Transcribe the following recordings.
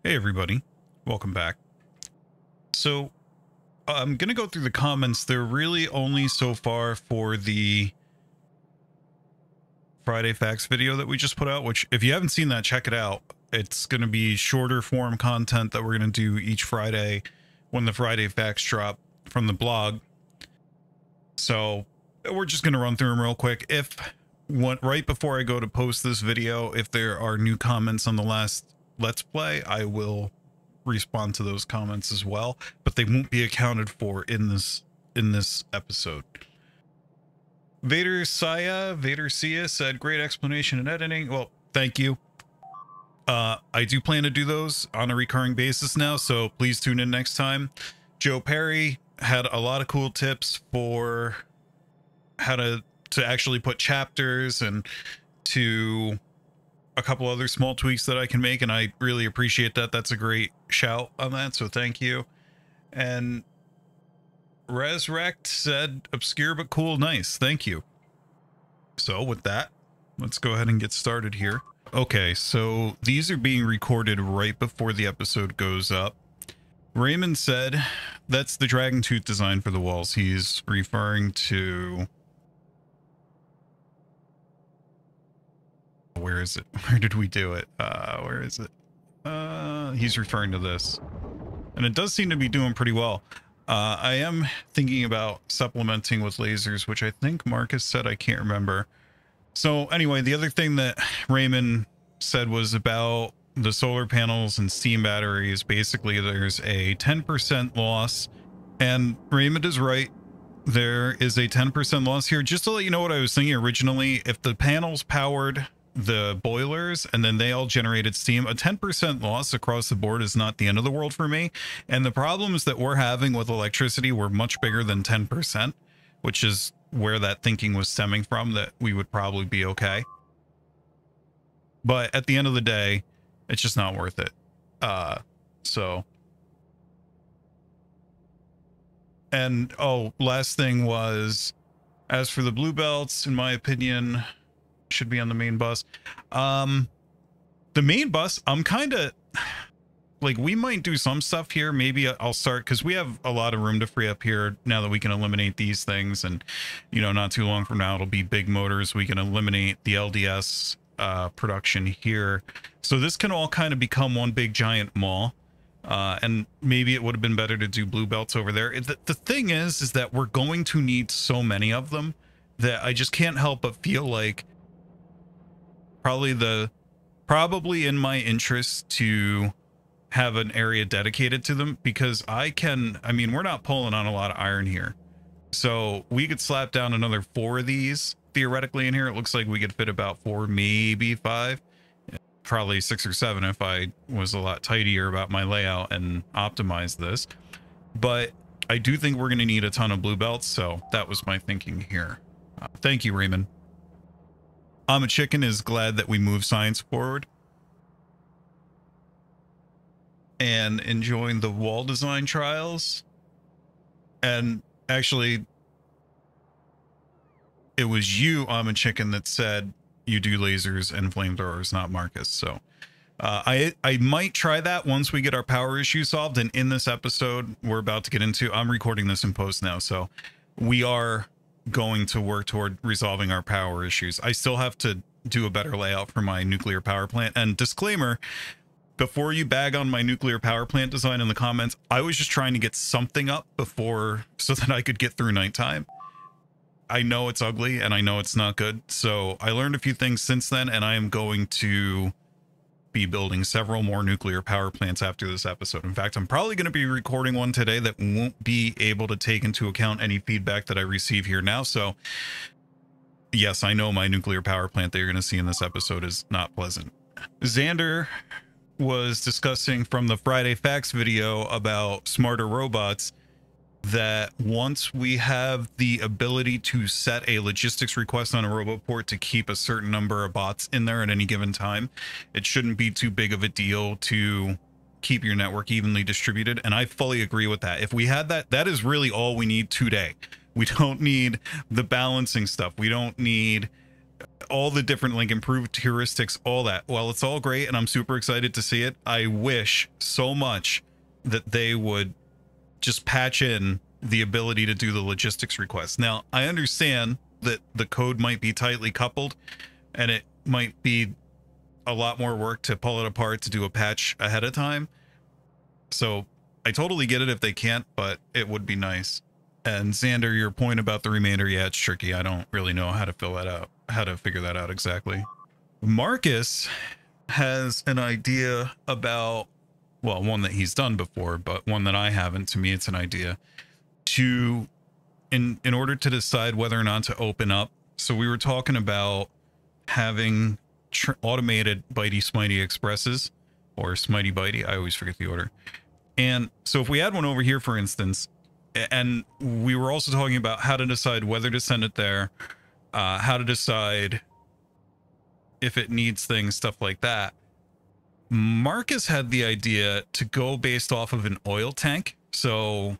Hey everybody, welcome back. So I'm gonna go through the comments. They're really only so far for the Friday Facts video that we just put out, which if you haven't seen that, check it out. It's gonna be shorter form content that we're gonna do each Friday when the Friday Facts drop from the blog. So we're just gonna run through them real quick. Right before I go to post this video, if there are new comments on the last Let's Play, I will respond to those comments as well, but they won't be accounted for in this episode. Vader Sia said, great explanation and editing. Well, thank you. I do plan to do those on a recurring basis now, so please tune in next time. Joe Perry had a lot of cool tips for how to actually put chapters and to a couple other small tweaks that I can make, and I really appreciate that. That's a great shout on that, so thank you. And Resurrect said, obscure but cool, nice, thank you. So with that, let's go ahead and get started here. Okay, so these are being recorded right before the episode goes up. Raymond said that's the dragon tooth design for the walls. He's referring to... where is it? Where did we do it? Where is it? He's referring to this. And it does seem to be doing pretty well. I am thinking about supplementing with lasers, which I think Marcus said, I can't remember. So anyway, the other thing that Raymond said was about the solar panels and steam batteries. Basically, there's a 10% loss. And Raymond is right. There is a 10% loss here. Just to let you know what I was thinking originally, if the panels powered the boilers and then they all generated steam, a 10% loss across the board is not the end of the world for me. And the problems that we're having with electricity were much bigger than 10%, which is where that thinking was stemming from, that we would probably be okay. But at the end of the day, it's just not worth it. And oh, last thing was, as for the blue belts, in my opinion, should be on the main bus. The main bus, I'm kind of like, we might do some stuff here. Maybe I'll start, because we have a lot of room to free up here now that we can eliminate these things. And, you know, not too long from now, it'll be big motors. We can eliminate the LDS production here. So this can all kind of become one big giant mall. And maybe it would have been better to do blue belts over there. The thing is that we're going to need so many of them that I just can't help but feel like probably in my interest to have an area dedicated to them, because I mean, we're not pulling on a lot of iron here. So we could slap down another 4 of these theoretically in here. It looks like we could fit about 4, maybe 5, probably 6 or 7 if I was a lot tidier about my layout and optimized this. But I do think we're going to need a ton of blue belts. So that was my thinking here. Thank you, Raymond. I'm a Chicken is glad that we move science forward and enjoying the wall design trials. And actually, it was you, I'm a Chicken, that said you do lasers and flamethrowers, not Marcus. So I might try that once we get our power issue solved. And in this episode we're about to get into, I'm recording this in post now, so we are going to work toward resolving our power issues. I still have to do a better layout for my nuclear power plant. And disclaimer, before you bag on my nuclear power plant design in the comments, I was just trying to get something up before so that I could get through nighttime. I know it's ugly and I know it's not good. So I learned a few things since then, and I am going to be building several more nuclear power plants after this episode. In fact, I'm probably going to be recording one today that won't be able to take into account any feedback that I receive here now. So yes, I know my nuclear power plant that you're going to see in this episode is not pleasant. Xander was discussing from the Friday Facts video about smarter robots, that once we have the ability to set a logistics request on a roboport to keep a certain number of bots in there at any given time, it shouldn't be too big of a deal to keep your network evenly distributed. And I fully agree with that. If we had that, that is really all we need today. We don't need the balancing stuff. We don't need all the different like improved heuristics, all that. Well, it's all great and I'm super excited to see it. I wish so much that they would just patch in the ability to do the logistics requests. Now, I understand that the code might be tightly coupled and it might be a lot more work to pull it apart to do a patch ahead of time. So I totally get it if they can't, but it would be nice. And Xander, your point about the remainder, yeah, it's tricky. I don't really know how to fill that out, how to figure that out exactly. Marcus has an idea about, well, one that he's done before, but one that I haven't. To me, it's an idea to, in order to decide whether or not to open up. So we were talking about having automated Bitey Smitey Expresses, or Smitey Bitey. I always forget the order. And so if we had one over here, for instance, and we were also talking about how to decide whether to send it there, how to decide if it needs things, stuff like that. Marcus had the idea to go based off of an oil tank. So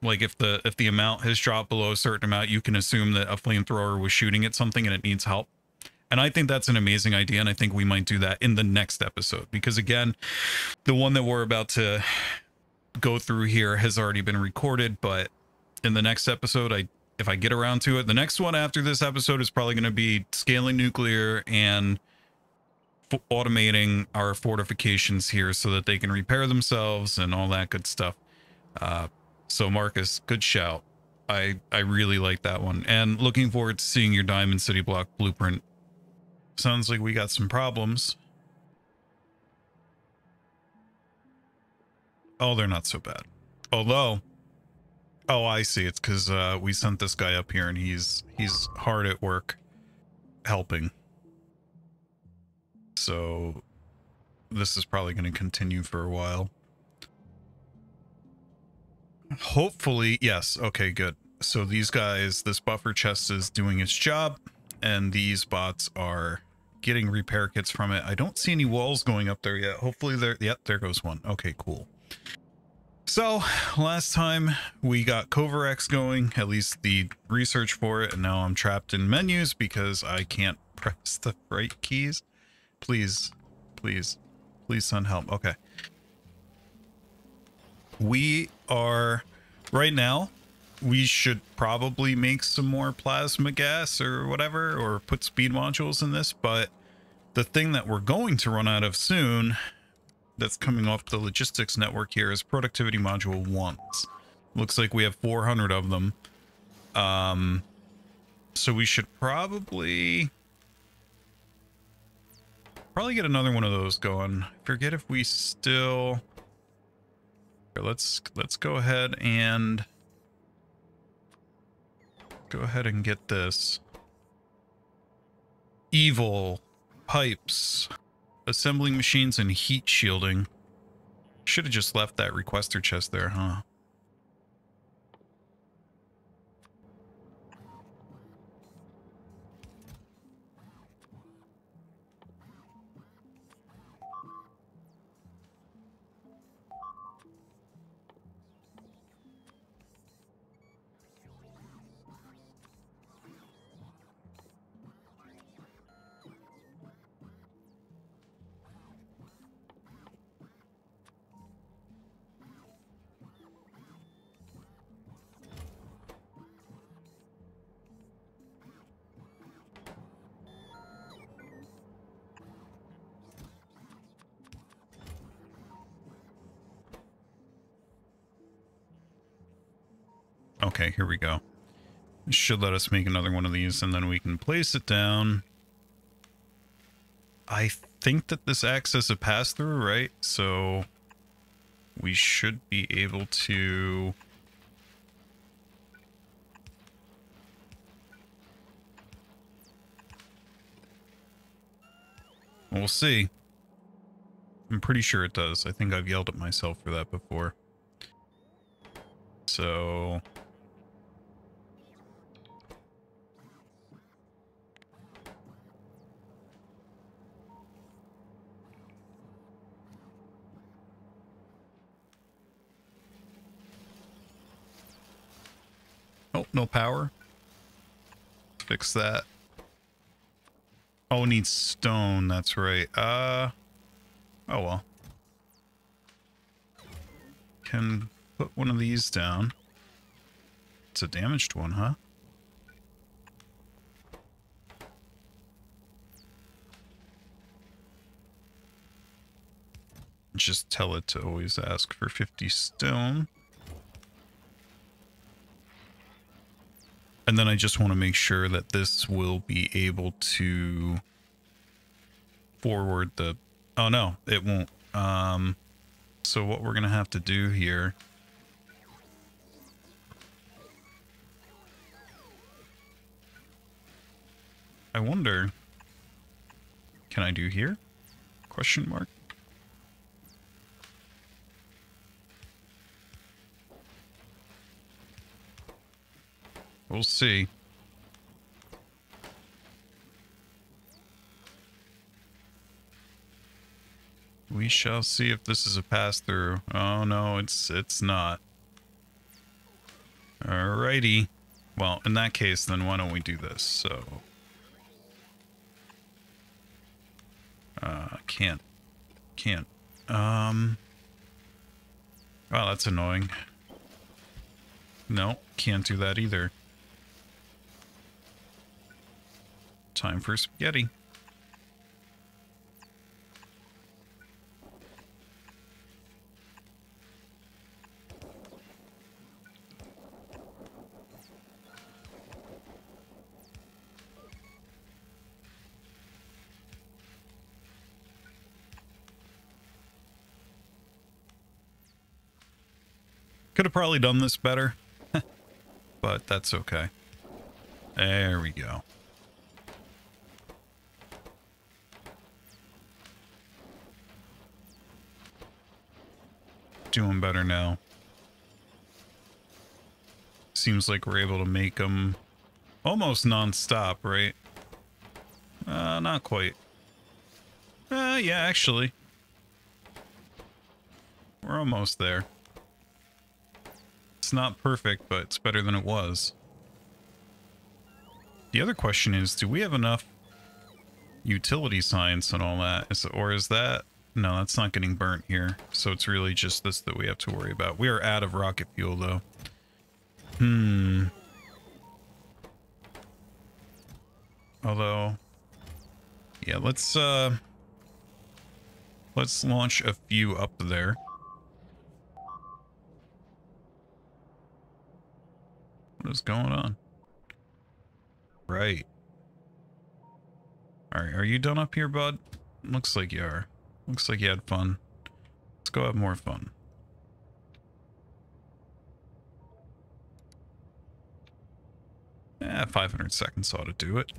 like if the amount has dropped below a certain amount, you can assume that a flamethrower was shooting at something and it needs help. And I think that's an amazing idea, and I think we might do that in the next episode, because again, the one that we're about to go through here has already been recorded, but in the next episode, if I get around to it, the next one after this episode is probably going to be scaling nuclear and automating our fortifications here so that they can repair themselves and all that good stuff. So Marcus, good shout. I really like that one, and looking forward to seeing your Diamond City block blueprint. Sounds like we got some problems. Oh, they're not so bad. Although, oh, I see. It's because we sent this guy up here and he's hard at work helping. So this is probably going to continue for a while. Hopefully, yes. Okay, good. So these guys, this buffer chest is doing its job, and these bots are getting repair kits from it. I don't see any walls going up there yet. Hopefully there, yep, there goes one. Okay, cool. So last time we got Covarex going, at least the research for it, and now I'm trapped in menus because I can't press the right keys. Please, please, please, son, help. Okay. We are, right now, we should probably make some more plasma gas or whatever, or put speed modules in this, but the thing that we're going to run out of soon that's coming off the logistics network here is productivity module 1s. Looks like we have 400 of them. So we should probably get another one of those going. I forget if we still... Here, let's go ahead and get this. Evil pipes, assembling machines, and heat shielding. Should have just left that requester chest there, huh? Okay, here we go. It should let us make another one of these, and then we can place it down. I think that this acts as a pass-through, right? So we should be able to... We'll see. I'm pretty sure it does. I think I've yelled at myself for that before. So... Oh, no power. Fix that. Oh, it needs stone. That's right. Oh well. Can put one of these down. It's a damaged one, huh? Just tell it to always ask for 50 stone. And then I just want to make sure that this will be able to forward the... Oh no, it won't. So what we're going to have to do here... I wonder... Can I do here? Question mark. We'll see. We shall see if this is a pass-through. Oh no, it's not. Alrighty. Well, in that case, then why don't we do this? So... Can't. Wow, that's annoying. No, can't do that either. Time for spaghetti. Could have probably done this better, but that's okay. There we go. Doing better now. Seems like we're able to make them almost non-stop, right? Not quite. Yeah, actually. We're almost there. It's not perfect, but it's better than it was. The other question is, do we have enough utility science and all that? Or is that... No, that's not getting burnt here. So it's really just this that we have to worry about. We are out of rocket fuel, though. Although... Yeah, let's launch a few up there. What is going on? Right. Alright, are you done up here, bud? Looks like you are. Looks like you had fun. Let's go have more fun. Yeah, 500 seconds ought to do it.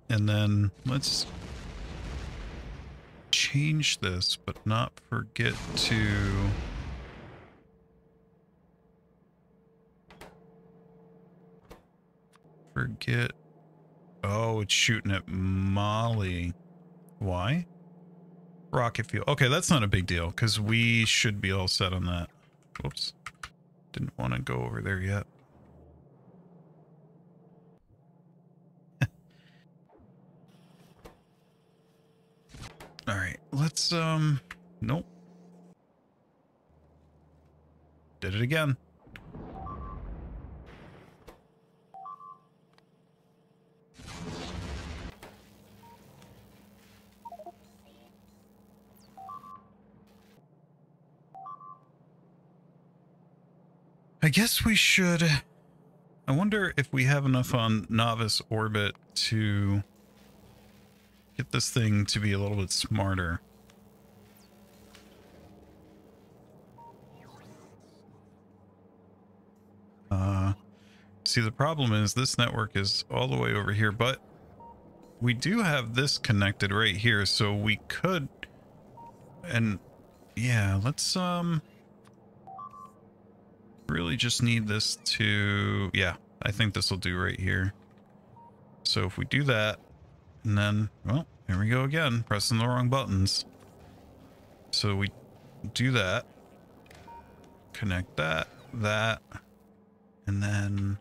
And then let's change this, but not forget to... Forget... Oh, it's shooting at Molly. Why? Rocket fuel. Okay, that's not a big deal, because we should be all set on that. Whoops. Didn't want to go over there yet. Alright, let's, nope. Did it again. I guess we should... I wonder if we have enough on novice orbit to get this thing to be a little bit smarter. See, the problem is this network is all the way over here, but we do have this connected right here, so we could... And yeah, let's really just need this to... Yeah, I think this will do right here. So if we do that, and then, well, here we go again, pressing the wrong buttons. So we do that, connect that, and then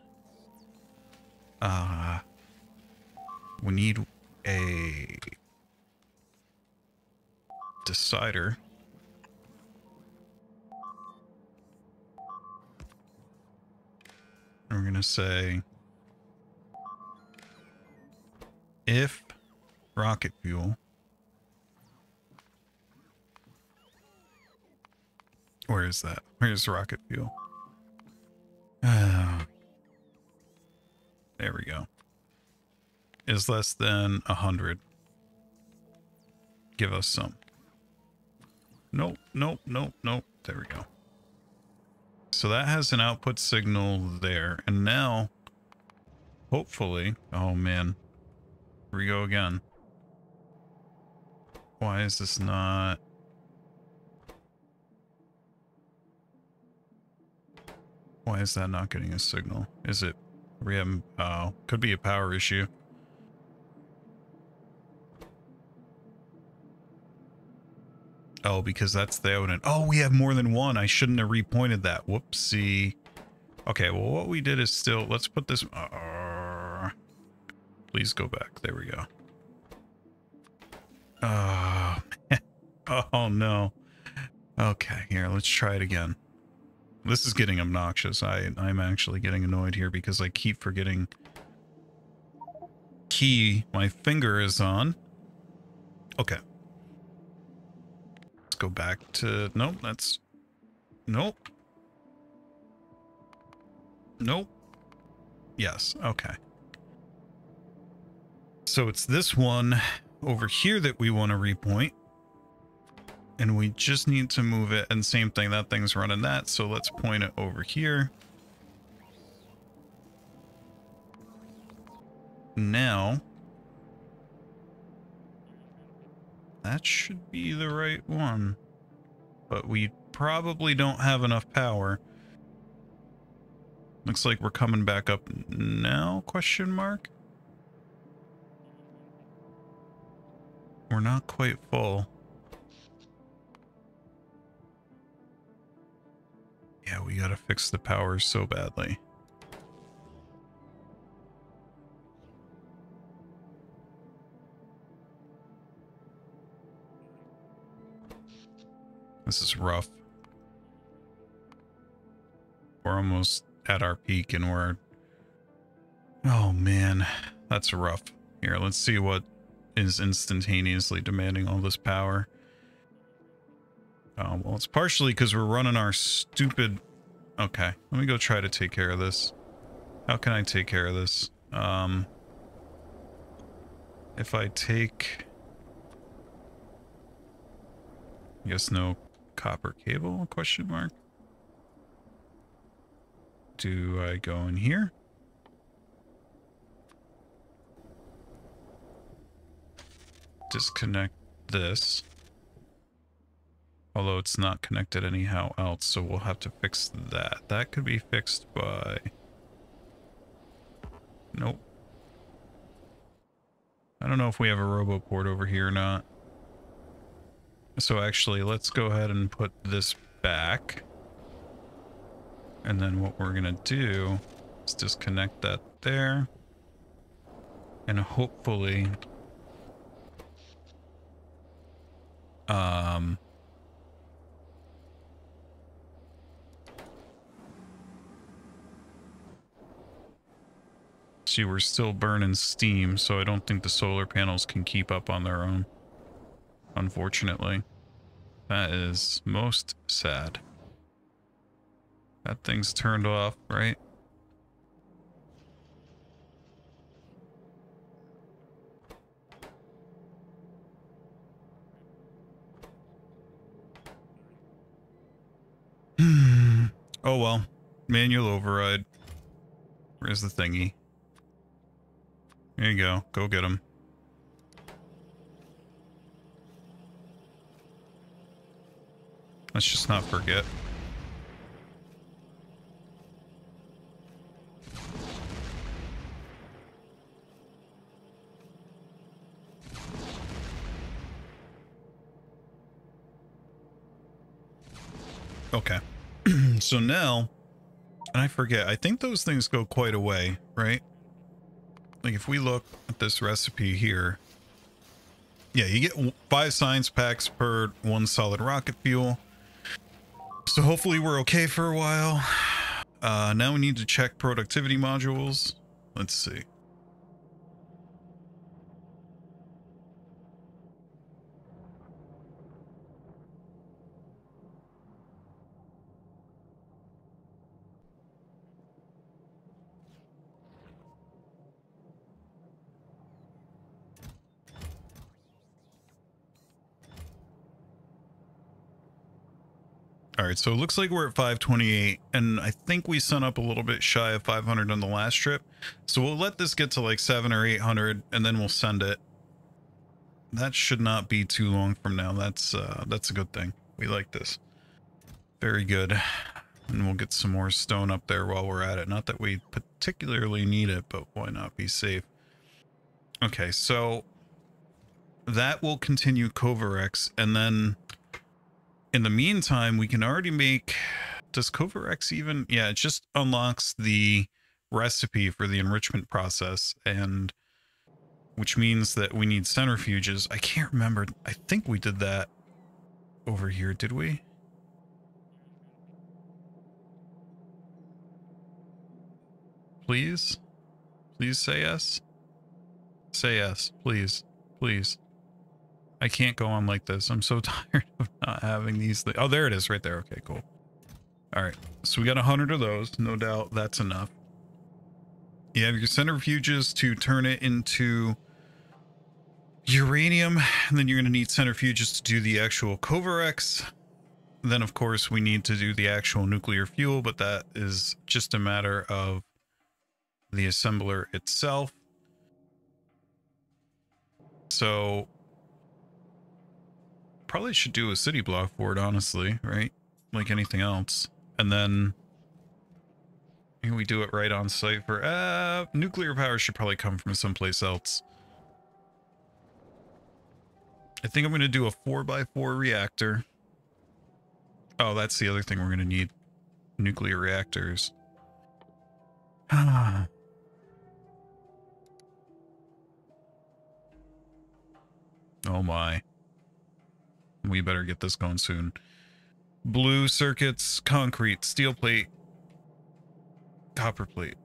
We need a decider. And we're going to say if rocket fuel, where is that? Where's rocket fuel? There we go. Is less than 100. Give us some. Nope, nope, nope, nope. There we go. So that has an output signal there. And now, hopefully, oh man, here we go again. Why is this not? Why is that not getting a signal? Is it, we have, could be a power issue. Oh, because that's the evident. Oh, we have more than one. I shouldn't have repointed that. Whoopsie. Okay, well, what we did is still, let's put this, please go back. There we go. Oh no. Okay, here, let's try it again. This is getting obnoxious. I'm actually getting annoyed here because I keep forgetting key my finger is on. Okay. Let's go back to, nope, that's, nope. Nope. Yes, okay. So it's this one over here that we want to repoint. And we just need to move it, and same thing, that thing's running that, so let's point it over here. Now, that should be the right one, but we probably don't have enough power. Looks like we're coming back up now, question mark? We're not quite full. Yeah, we gotta fix the power so badly. This is rough. We're almost at our peak and we're... Oh man, that's rough. Here, let's see what is instantaneously demanding all this power. Oh, well, it's partially because we're running our stupid... Okay, let me go try to take care of this. How can I take care of this? If I take... I guess no copper cable, question mark? Do I go in here? Disconnect this. Although it's not connected anyhow else, so we'll have to fix that. That could be fixed by... Nope. I don't know if we have a robo port over here or not. So actually, let's go ahead and put this back. And then what we're gonna do is disconnect that there. And hopefully... See, we're still burning steam, so I don't think the solar panels can keep up on their own. Unfortunately. That is most sad. That thing's turned off, right? Oh well. Manual override. Where's the thingy? There you go. Go get him. Let's just not forget. Okay. So now, and I forget, I think those things go quite a way, right? like if we look at this recipe here, yeah, you get 5 science packs per 1 solid rocket fuel. So hopefully we're okay for a while. Now we need to check productivity modules. Let's see. All right, so it looks like we're at 528, and I think we sent up a little bit shy of 500 on the last trip. So we'll let this get to like 700 or 800, and then we'll send it. That should not be too long from now. That's a good thing. We like this. Very good. And we'll get some more stone up there while we're at it. Not that we particularly need it, but why not be safe? Okay, so that will continue Covarex, and then in the meantime, we can already make... Does Covarex even... Yeah, it just unlocks the recipe for the enrichment process, and which means that we need centrifuges. I can't remember. I think we did that over here, did we? Please? Please say yes? Say yes, please. Please. I can't go on like this. I'm so tired of not having these things. Oh, there it is right there. Okay, cool. All right. So we got 100 of those. No doubt that's enough. You have your centrifuges to turn it into uranium. And then you're going to need centrifuges to do the actual Covarex. Then, of course, we need to do the actual nuclear fuel, but that is just a matter of the assembler itself. So probably should do a city block for it, honestly, right? Like anything else. And then we do it right on site for nuclear power should probably come from someplace else. I think I'm going to do a 4x4 reactor. Oh, that's the other thing we're going to need. Nuclear reactors. Oh my. We better get this going soon. Blue circuits, concrete, steel plate, copper plate.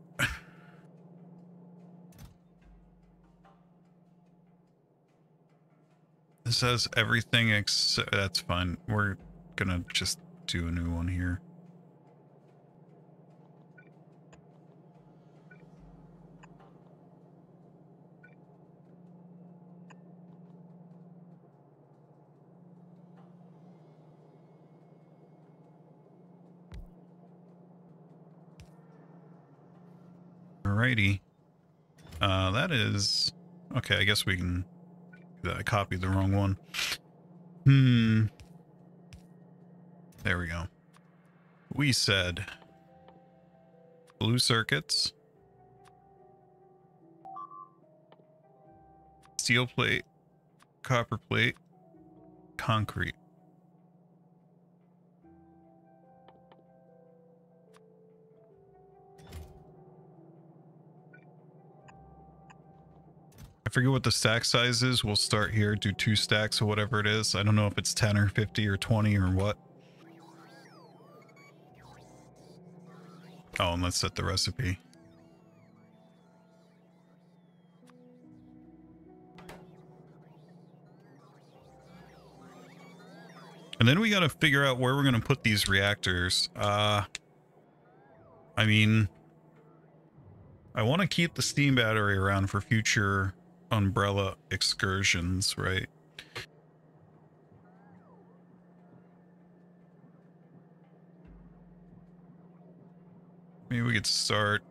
This has everything except... That's fine. We're gonna just do a new one here. Alrighty. That is... Okay, I guess we can... I copied the wrong one. There we go. We said... blue circuits. Steel plate. Copper plate. Concrete. I forget what the stack size is. We'll start here, do 2 stacks or whatever it is. I don't know if it's 10 or 50 or 20 or what. Oh, and let's set the recipe. And then we got to figure out where we're going to put these reactors. I mean, I want to keep the steam battery around for future umbrella excursions, right? Maybe we could start...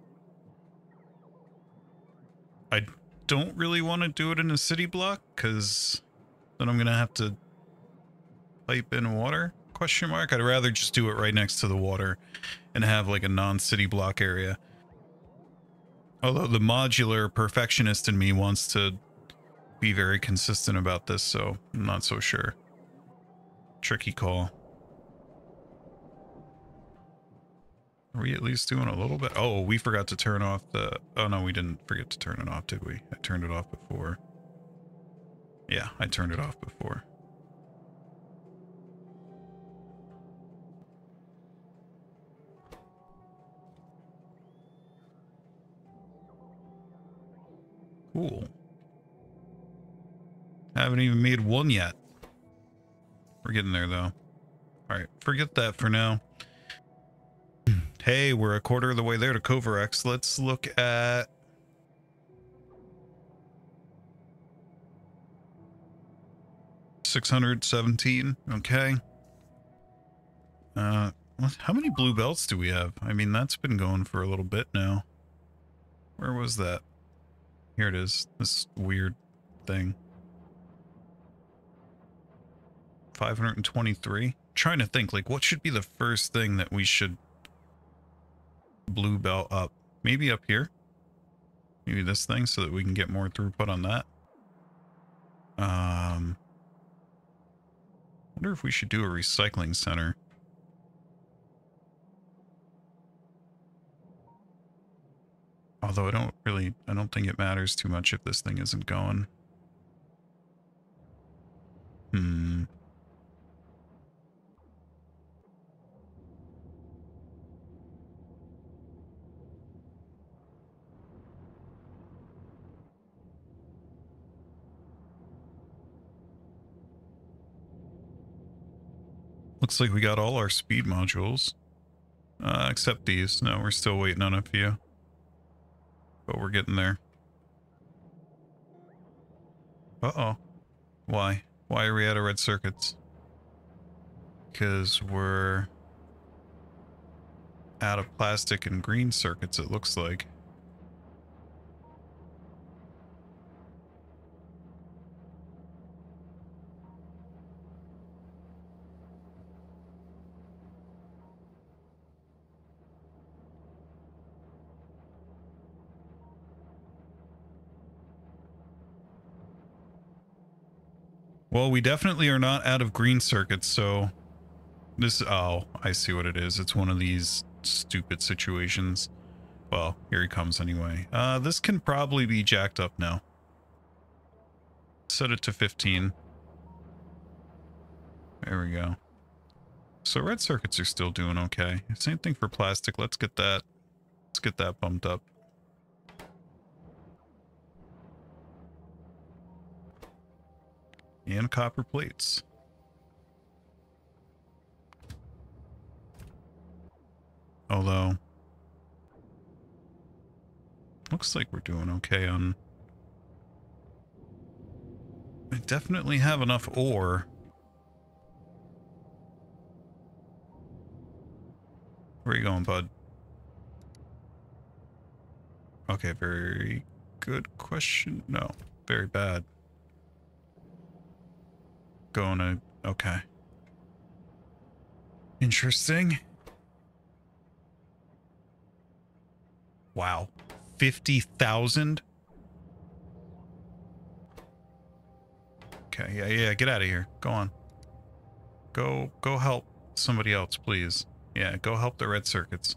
I don't really want to do it in a city block, because then I'm going to have to pipe in water? Question mark. I'd rather just do it right next to the water and have like a non-city block area. Although the modular perfectionist in me wants to be very consistent about this, so I'm not so sure. Tricky call. Are we at least doing a little bit? Oh, we forgot to turn off the... Oh, no, we didn't forget to turn it off, did we? I turned it off before. Yeah, I turned it off before. Cool. Haven't even made one yet. We're getting there, though. Alright, forget that for now. Hey, we're a quarter of the way there to Covarex. Let's look at... $617. Okay. How many blue belts do we have? I mean, that's been going for a little bit now. Where was that? Here it is. This weird thing. 523. Trying to think, like, what should be the first thing that we should blue belt up? Maybe up here? Maybe this thing so that we can get more throughput on that. Wonder if we should do a recycling center. Although I don't think it matters too much if this thing isn't going. Looks like we got all our speed modules. Except these. No, we're still waiting on a few. But we're getting there. Uh-oh. Why? Why are we out of red circuits? Because we're out of plastic and green circuits, it looks like. Well, we definitely are not out of green circuits, so this... Oh, I see what it is. It's one of these stupid situations. Well, here he comes anyway. This can probably be jacked up now. Set it to 15. There we go. So red circuits are still doing okay. Same thing for plastic. Let's get that bumped up. And copper plates. Although, looks like we're doing okay on... I definitely have enough ore. Where are you going, bud? Okay, very good question. No, very bad. Going to... Okay. Interesting. Wow. 50,000? Okay, yeah, get out of here. Go on. Go help somebody else, please. Yeah, go help the red circuits.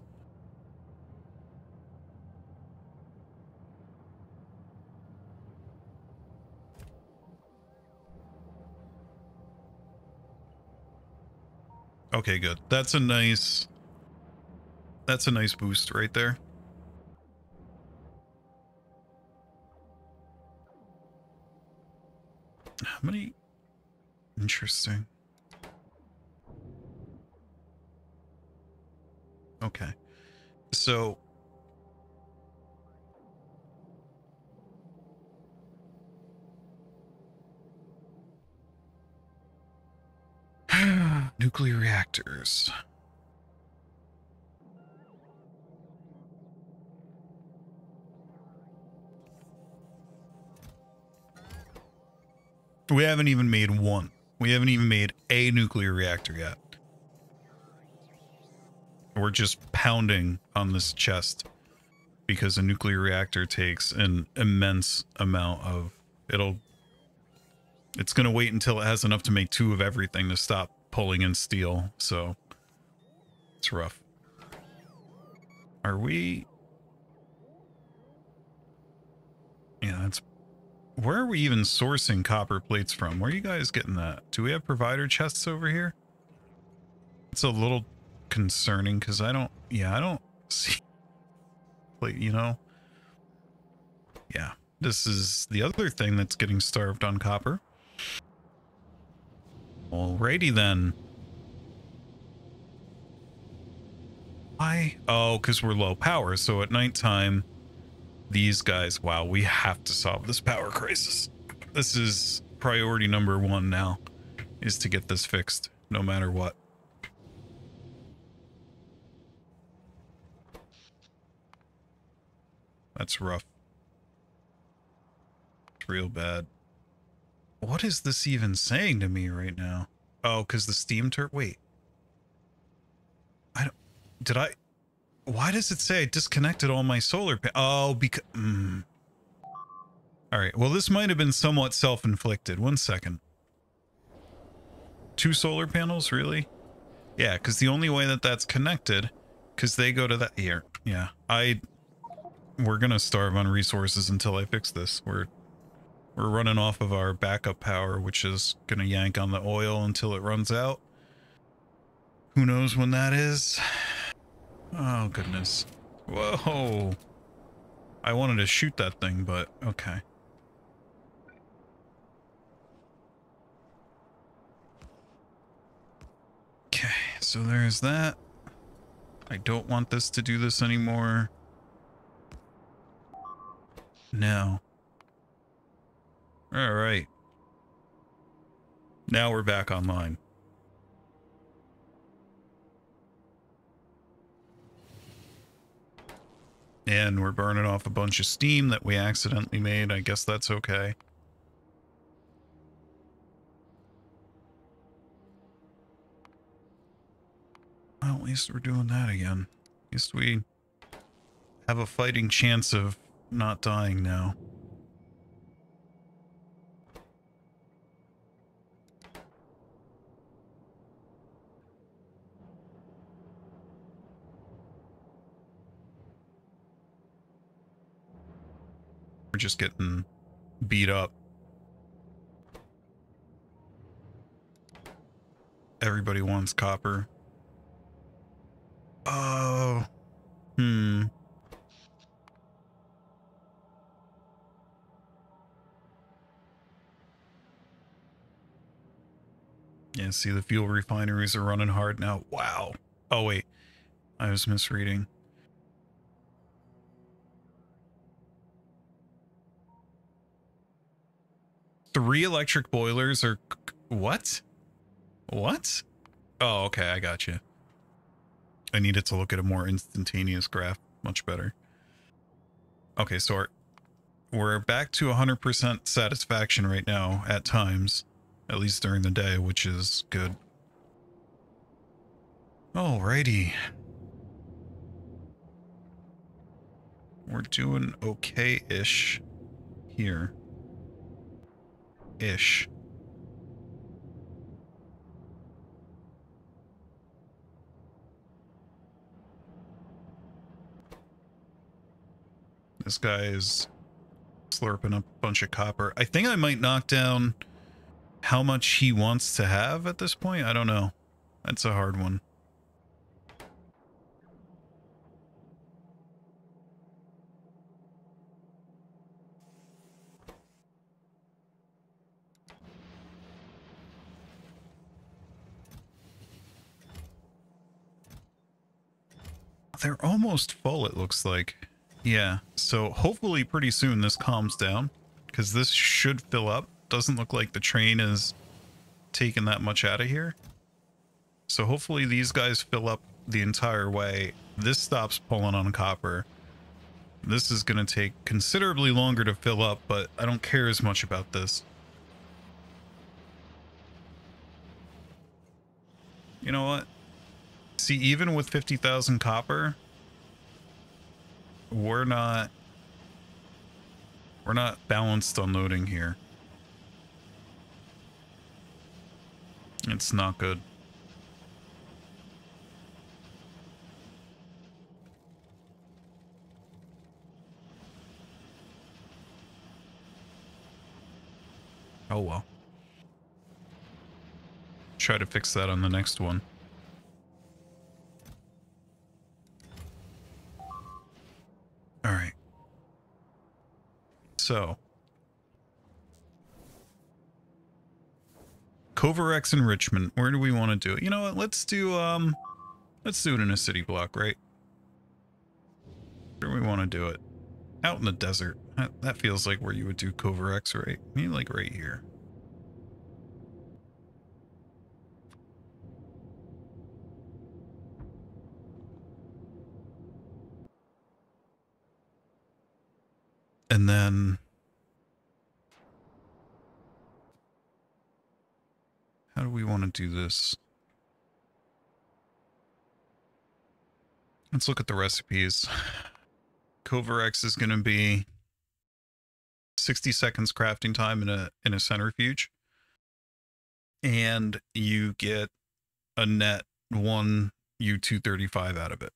Okay, good. That's a nice boost right there. How many? Interesting. Okay. So nuclear reactors. We haven't even made one. We haven't even made a nuclear reactor yet. We're just pounding on this chest because a nuclear reactor takes an immense amount of... It's going to wait until it has enough to make 2 of everything to stop pulling in steel, so it's rough. Are we... Yeah, that's... Where are we even sourcing copper plates from? Where are you guys getting that? Do we have provider chests over here? It's a little concerning because I don't... Yeah, I don't see... Plate, you know? Yeah. This is the other thing that's getting starved on copper. Alrighty then. Why? Oh, because we're low power. So at nighttime, these guys... Wow, we have to solve this power crisis. This is priority number one now, is to get this fixed, no matter what. That's rough. It's real bad. What is this even saying to me right now? Oh, because the steam wait. I don't... Did I... Why does it say I disconnected all my solar Oh, because... Alright, well this might have been somewhat self-inflicted. 1 second. 2 solar panels, really? Yeah, because the only way that that's connected, because they go to that... Here, yeah. We're gonna starve on resources until I fix this. We're running off of our backup power, which is gonna yank on the oil until it runs out. Who knows when that is? Oh, goodness. Whoa. I wanted to shoot that thing, but okay. Okay, so there's that. I don't want this to do this anymore. No. Alright. Now we're back online. And we're burning off a bunch of steam that we accidentally made. I guess that's okay. Well, at least we're doing that again. At least we have a fighting chance of not dying now. We're just getting beat up. Everybody wants copper. Oh. Yeah, see, the fuel refineries are running hard now. Wow. Oh, wait. I was misreading. Three electric boilers are... What? What? Oh, okay, I got you. I needed to look at a more instantaneous graph. Much better. Okay, so we're back to 100% satisfaction right now at times. At least during the day, which is good. Alrighty. We're doing okay-ish here. Ish. This guy is slurping up a bunch of copper. I think I might knock down how much he wants to have at this point. I don't know. That's a hard one. They're almost full, it looks like. Yeah, so hopefully pretty soon this calms down, because this should fill up. Doesn't look like the train is taking that much out of here. So hopefully these guys fill up the entire way. This stops pulling on copper. This is going to take considerably longer to fill up, but I don't care as much about this. You know what? See, even with 50,000 copper, we're not balanced unloading here. It's not good. Oh well. Try to fix that on the next one. All right. So, Covarex enrichment. Where do we want to do it? You know what? Let's do it in a city block, right? Where do we want to do it? Out in the desert. That feels like where you would do Covarex, right? I mean, like right here. And then how do we want to do this? Let's look at the recipes. Covarex is going to be 60 seconds crafting time in a centrifuge. And you get a net 1 U-235 out of it.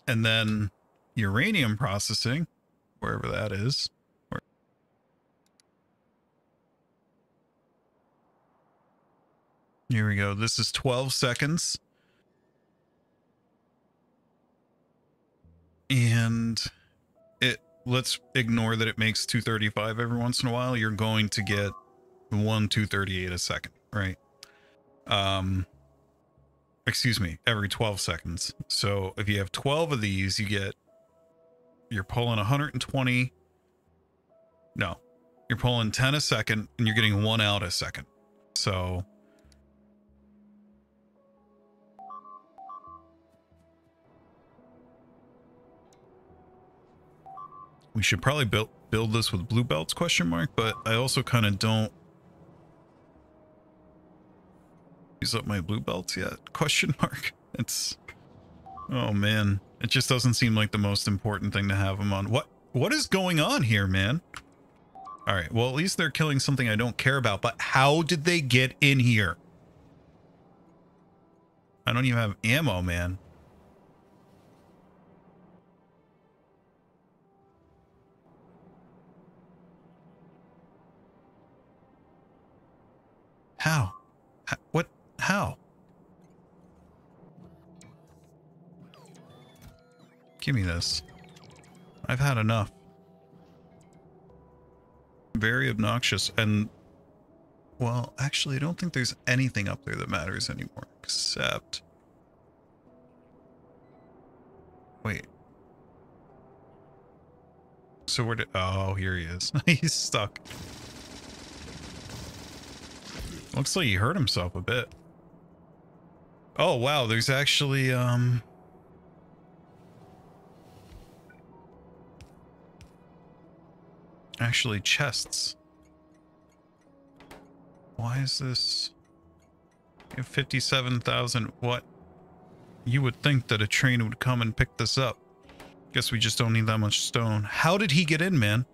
And then uranium processing, wherever that is. Here we go. This is 12 seconds. And let's ignore that it makes 235 every once in a while. You're going to get 238 a second, right? Excuse me, every 12 seconds. So if you have 12 of these, you're pulling 120. No, you're pulling 10 a second and you're getting 1 out a second. So we should probably build this with blue belts, question mark, but I also kind of don't use up my blue belts yet, question mark. It's, oh man, it just doesn't seem like the most important thing to have them on. What is going on here, man? All right, well, at least they're killing something I don't care about, but how did they get in here? I don't even have ammo, man. How? What? How? Give me this. I've had enough. Very obnoxious. And, well, actually, I don't think there's anything up there that matters anymore, except... Wait. So where did... Oh, here he is. He's stuck. Looks like he hurt himself a bit. Oh, wow, there's actually, actually chests. Why is this? You have 57,000. What? You would think that a train would come and pick this up. Guess we just don't need that much stone. How did he get in, man?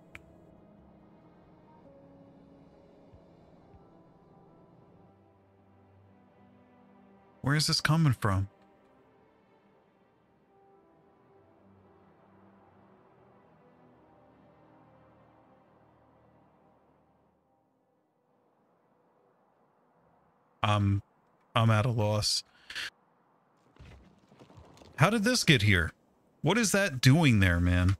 Where is this coming from? I'm at a loss. How did this get here? What is that doing there, man?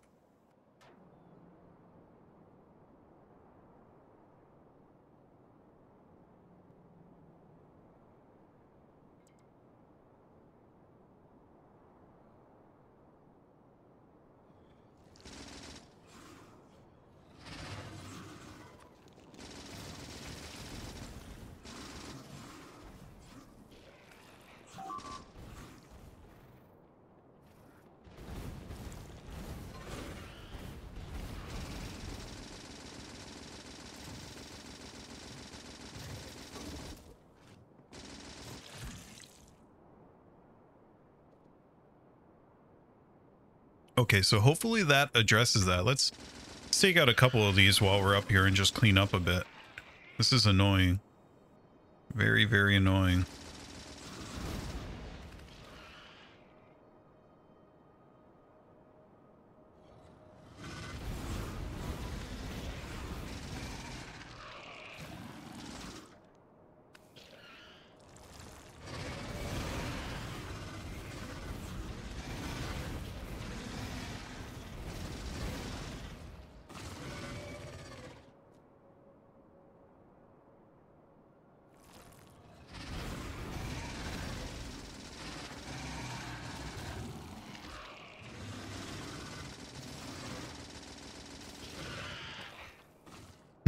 Okay, so hopefully that addresses that. Let's take out a couple of these while we're up here and just clean up a bit. This is annoying. Very, very annoying.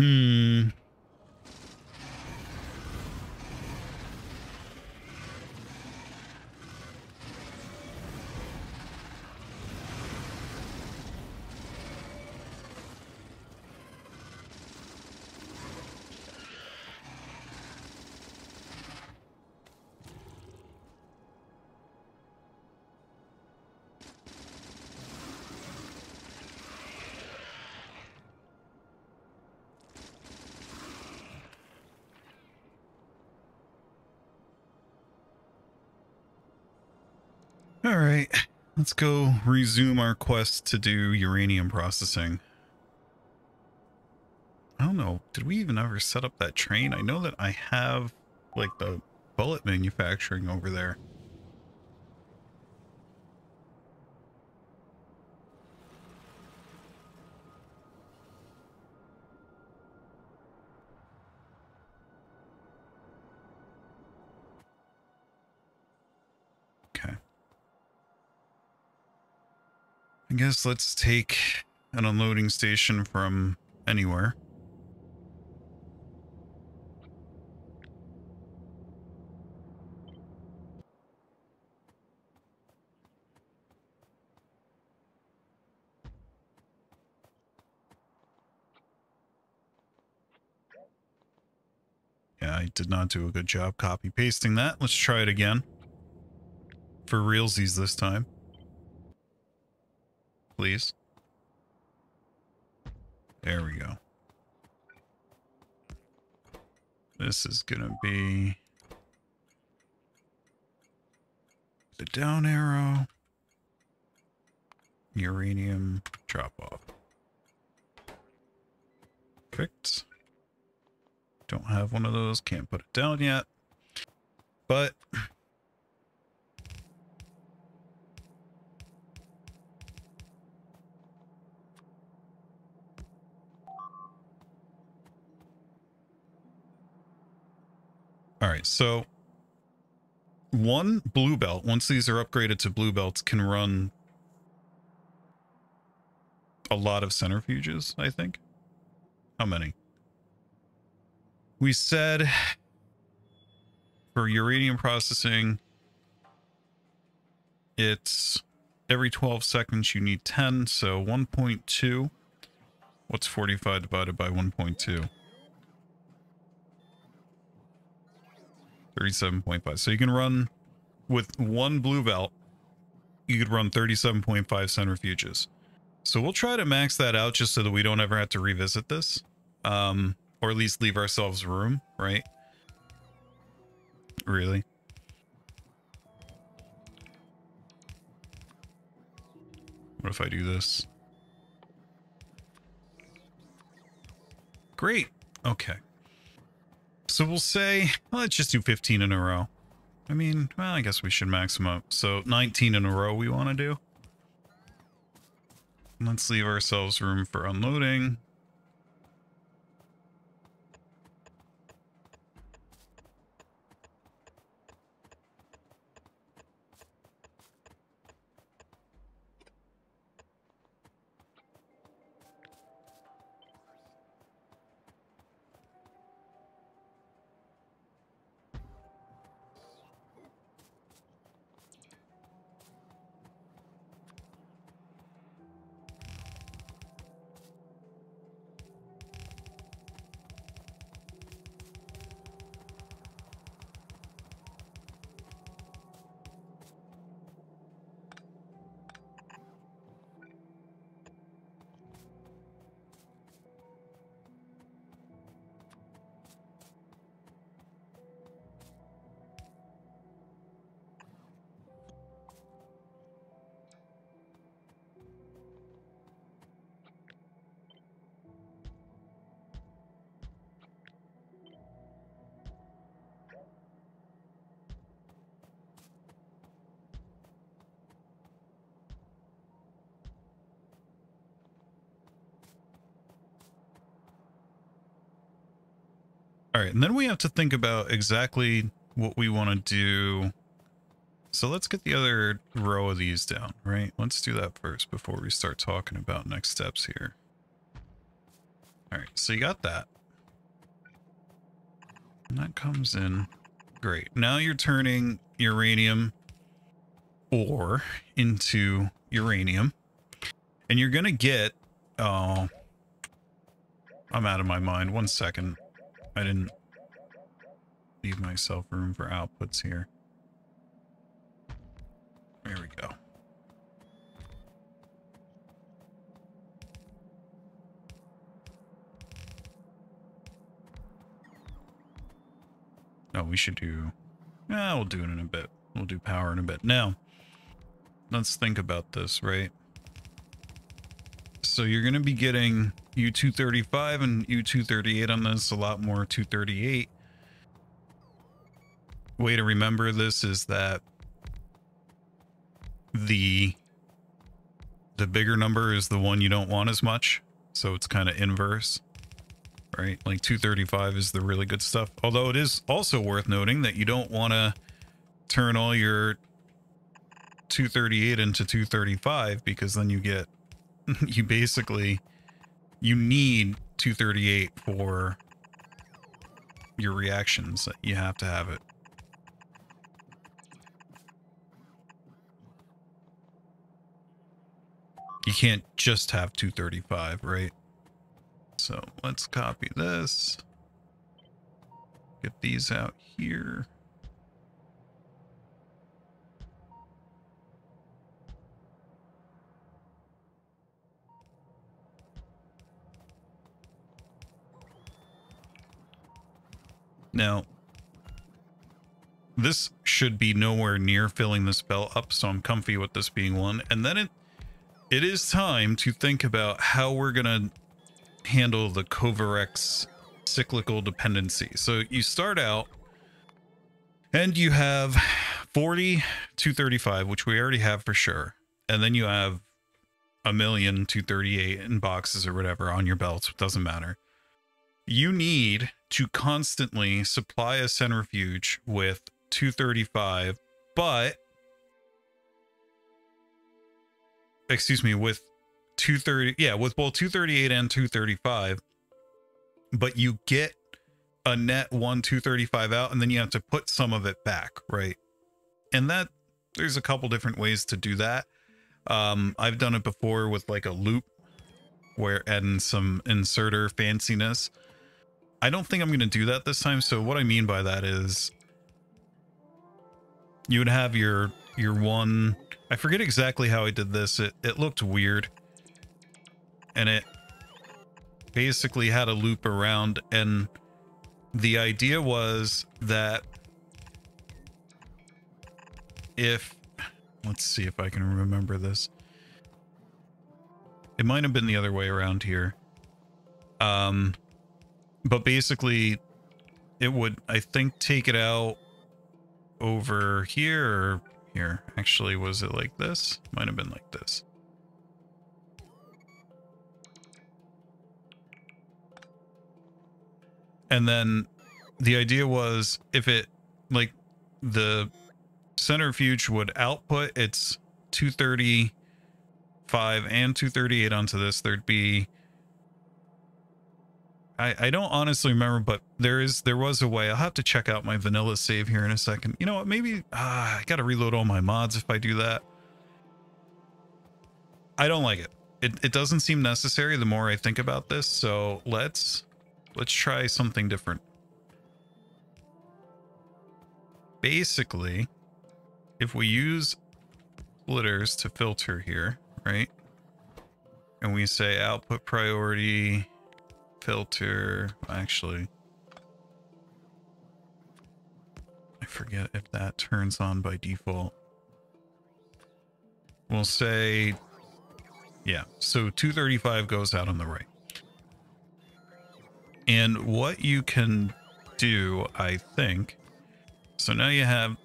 Hmm. All right, let's go resume our quest to do uranium processing. I don't know, did we even ever set up that train? I know that I have like the bullet manufacturing over there. Okay. I guess let's take an unloading station from anywhere. Yeah, I did not do a good job copy pasting that. Let's try it again. For realsies this time. Please. There we go. This is gonna be the down arrow. Uranium drop off. Perfect. Don't have one of those, can't put it down yet. But all right, so one blue belt, once these are upgraded to blue belts, can run a lot of centrifuges, I think. How many? We said for uranium processing, it's every 12 seconds you need 10, so 1.2. What's 45 divided by 1.2? 37.5. So you can run with one blue belt, you could run 37.5 centrifuges. So we'll try to max that out just so that we don't ever have to revisit this. Or at least leave ourselves room, right? Really? What if I do this? Great. Okay. So we'll say, well, let's just do 15 in a row. I mean, well, I guess we should max them up. So 19 in a row we want to do. Let's leave ourselves room for unloading. All right, and then we have to think about exactly what we want to do. So let's get the other row of these down, right? Let's do that first before we start talking about next steps here. All right, so you got that. And that comes in. Great. Now you're turning uranium ore into uranium. And you're going to get... Oh, I'm out of my mind. 1 second. I didn't leave myself room for outputs here. There we go. No, we should do... Yeah, we'll do it in a bit. We'll do power in a bit. Now, let's think about this, right? So you're going to be getting U235 and U238 on this, a lot more 238. Way to remember this is that the bigger number is the one you don't want as much. So it's kind of inverse, right? Like 235 is the really good stuff. Although it is also worth noting that you don't want to turn all your 238 into 235 because then you get, you need 238 for your reactions. You have to have it. You can't just have 235, right? So let's copy this. Get these out here. Now, this should be nowhere near filling this belt up, so I'm comfy with this being one. And then it is time to think about how we're going to handle the Covarex cyclical dependency. So you start out and you have 40 235, which we already have for sure. And then you have 1,000,000 238 in boxes or whatever on your belts. It doesn't matter. You need to constantly supply a centrifuge with 235, but excuse me, with 230, yeah, with both 238 and 235, but you get a net 235 out, and then you have to put some of it back, right? And that, there's a couple different ways to do that. I've done it before with like a loop where adding some inserter fanciness. I don't think I'm going to do that this time. So what I mean by that is you would have your one, I forget exactly how I did this. It looked weird, and it basically had a loop around, and the idea was that if, let's see if I can remember this. It might have been the other way around here. But basically it would, I think, take it out over here or here. Actually, was it like this? Might have been like this. And then the idea was if it, like, the centrifuge would output its 235 and 238 onto this, there'd be, I don't honestly remember, but there was a way. I'll have to check out my vanilla save here in a second. You know what, maybe I gotta reload all my mods if I do that. I don't like it. It doesn't seem necessary the more I think about this, so let's try something different. Basically, if we use splitters to filter here, right? And we say output priority filter, actually, I forget if that turns on by default. We'll say, yeah, so 235 goes out on the right. And what you can do, I think, so now you have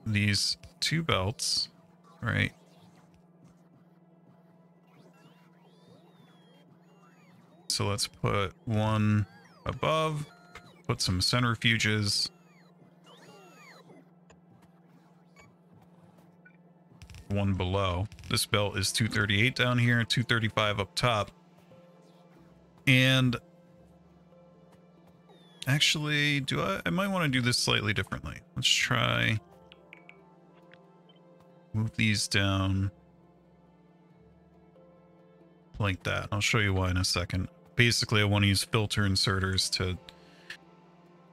these two belts, right? So let's put one above, put some centrifuges. One below. This belt is 238 down here, 235 up top. And actually, I might want to do this slightly differently. Let's try move these down like that. I'll show you why in a second. Basically, I want to use filter inserters to,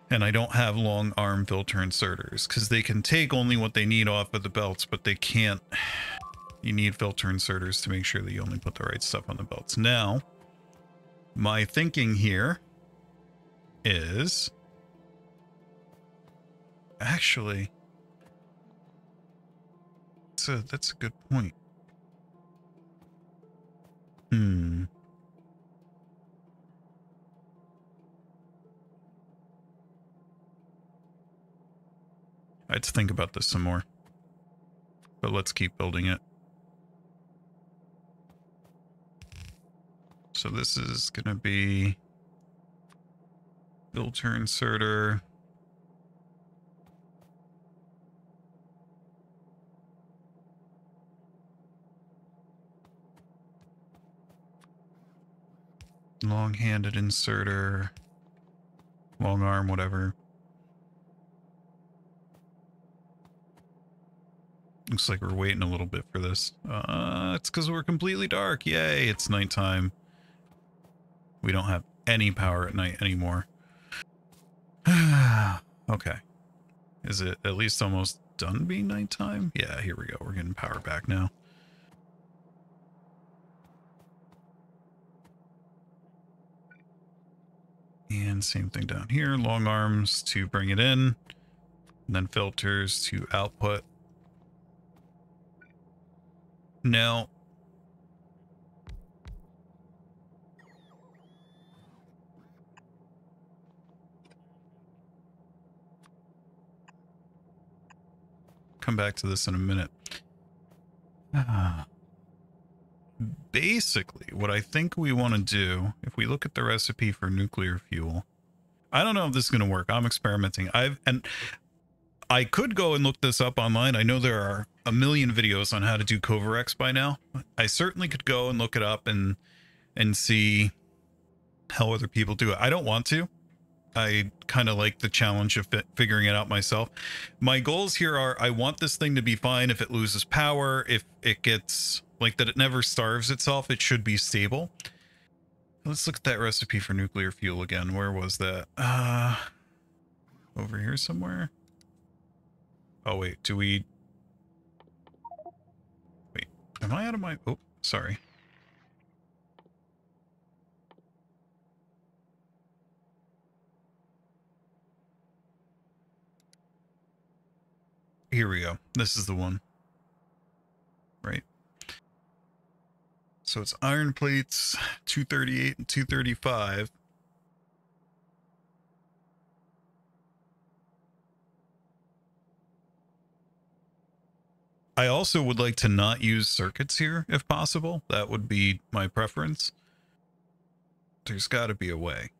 and I don't have long arm filter inserters because they can take only what they need off of the belts, but they can't. You need filter inserters to make sure that you only put the right stuff on the belts. Now, my thinking here is actually, that's a good point. I had to think about this some more, but let's keep building it. So this is going to be filter inserter. Long-handed inserter. Long arm, whatever. Looks like we're waiting a little bit for this. It's because we're completely dark. Yay, it's nighttime. We don't have any power at night anymore. Okay. Is it at least almost done being nighttime? Yeah, here we go. We're getting power back now. And same thing down here. Long arms to bring it in. And then filters to output. Now, come back to this in a minute. Basically, what I think we want to do, if we look at the recipe for nuclear fuel, I don't know if this is going to work. I'm experimenting. I could go and look this up online. I know there are a million videos on how to do Covarex by now. I certainly could go and look it up and see how other people do it. I don't want to. I kind of like the challenge of figuring it out myself. My goals here are, I want this thing to be fine if it loses power, if it gets, like, that it never starves itself. It should be stable. Let's look at that recipe for nuclear fuel again. Where was that? Over here somewhere? Oh, wait, wait, am I out of my, oh, sorry. Here we go. This is the one. Right. So it's iron plates, 238 and 235. I also would like to not use circuits here, if possible. That would be my preference. There's got to be a way.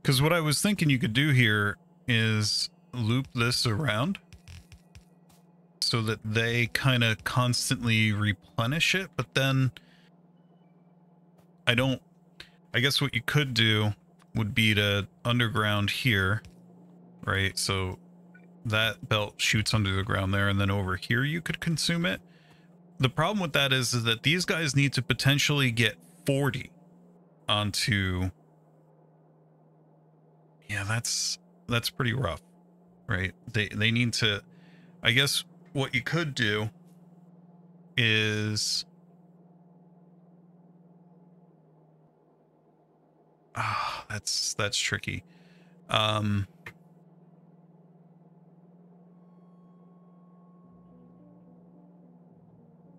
Because what I was thinking you could do here is loop this around so that they kind of constantly replenish it, but then I guess what you could do would be to underground here, right? So that belt shoots under the ground there, and then over here you could consume it. The problem with that is that these guys need to potentially get 40 onto... Yeah, that's pretty rough, right? They need to... I guess what you could do is... that's tricky.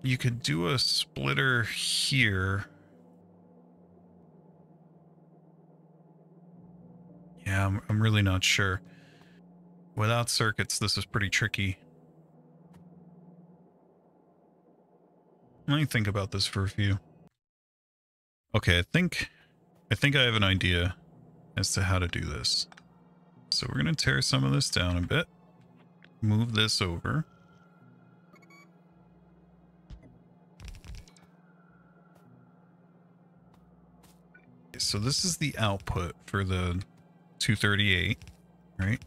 You could do a splitter here. Yeah, I'm really not sure. Without circuits, this is pretty tricky. Let me think about this for a few. Okay, I think I have an idea as to how to do this. So we're going to tear some of this down a bit. Move this over. Okay, so this is the output for the 238, right?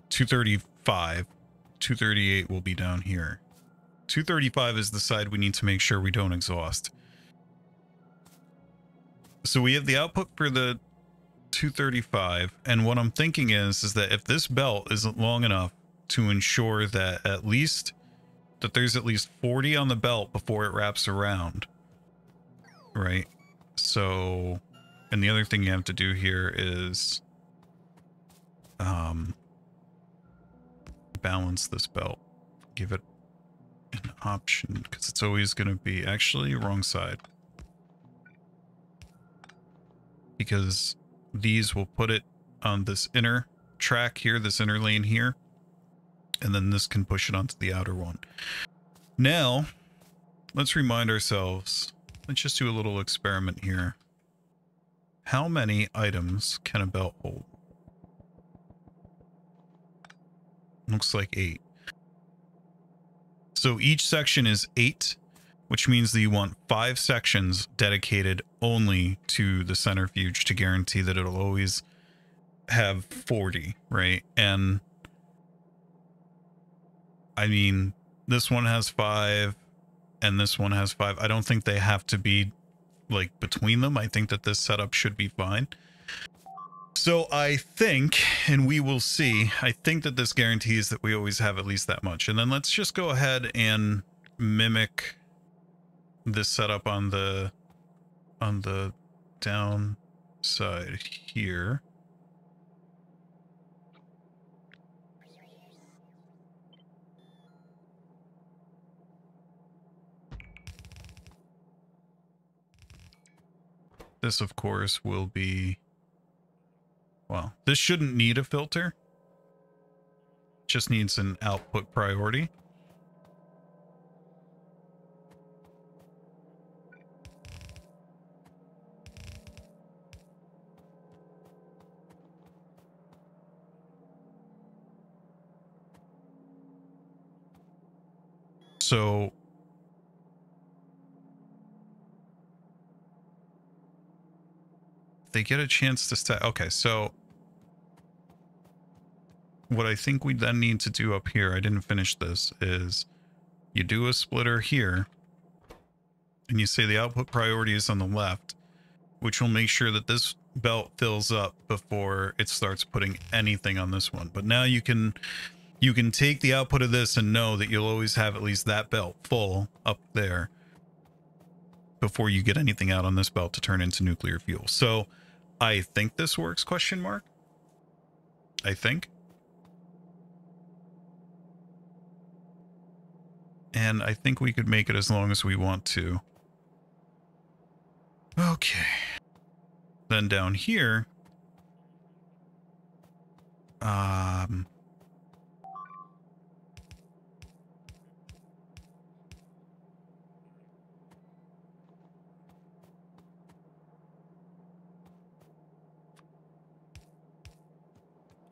235. 238 will be down here. 235 is the side we need to make sure we don't exhaust. So we have the output for the 235, and what I'm thinking is that if this belt isn't long enough to ensure that there's at least 40 on the belt before it wraps around, right? So, and the other thing you have to do here is balance this belt. Give it an option, because it's always going to be actually wrong side. Because these will put it on this inner track here, this inner lane here, and then this can push it onto the outer one. Now, let's remind ourselves, let's just do a little experiment here. How many items can a belt hold? Looks like 8. So each section is 8, which means that you want 5 sections dedicated only to the centrifuge to guarantee that it'll always have 40, right? And I mean, this one has 5 and this one has 5. I don't think they have to be like between them. I think that this setup should be fine. So I think, and we will see, I think that this guarantees that we always have at least that much. And then let's just go ahead and mimic this setup on the down side here. This, of course, will be, well, this shouldn't need a filter. Just needs an output priority. So they get a chance to stack. Okay, so what I think we then need to do up here, I didn't finish this, is you do a splitter here and you say the output priority is on the left, which will make sure that this belt fills up before it starts putting anything on this one. But now you can take the output of this and know that you'll always have at least that belt full up there before you get anything out on this belt to turn into nuclear fuel. So I think this works, question mark. I think. And I think we could make it as long as we want to. Okay. Then down here,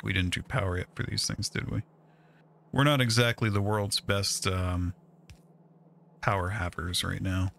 we didn't do power yet for these things, did we? We're not exactly the world's best power havers right now.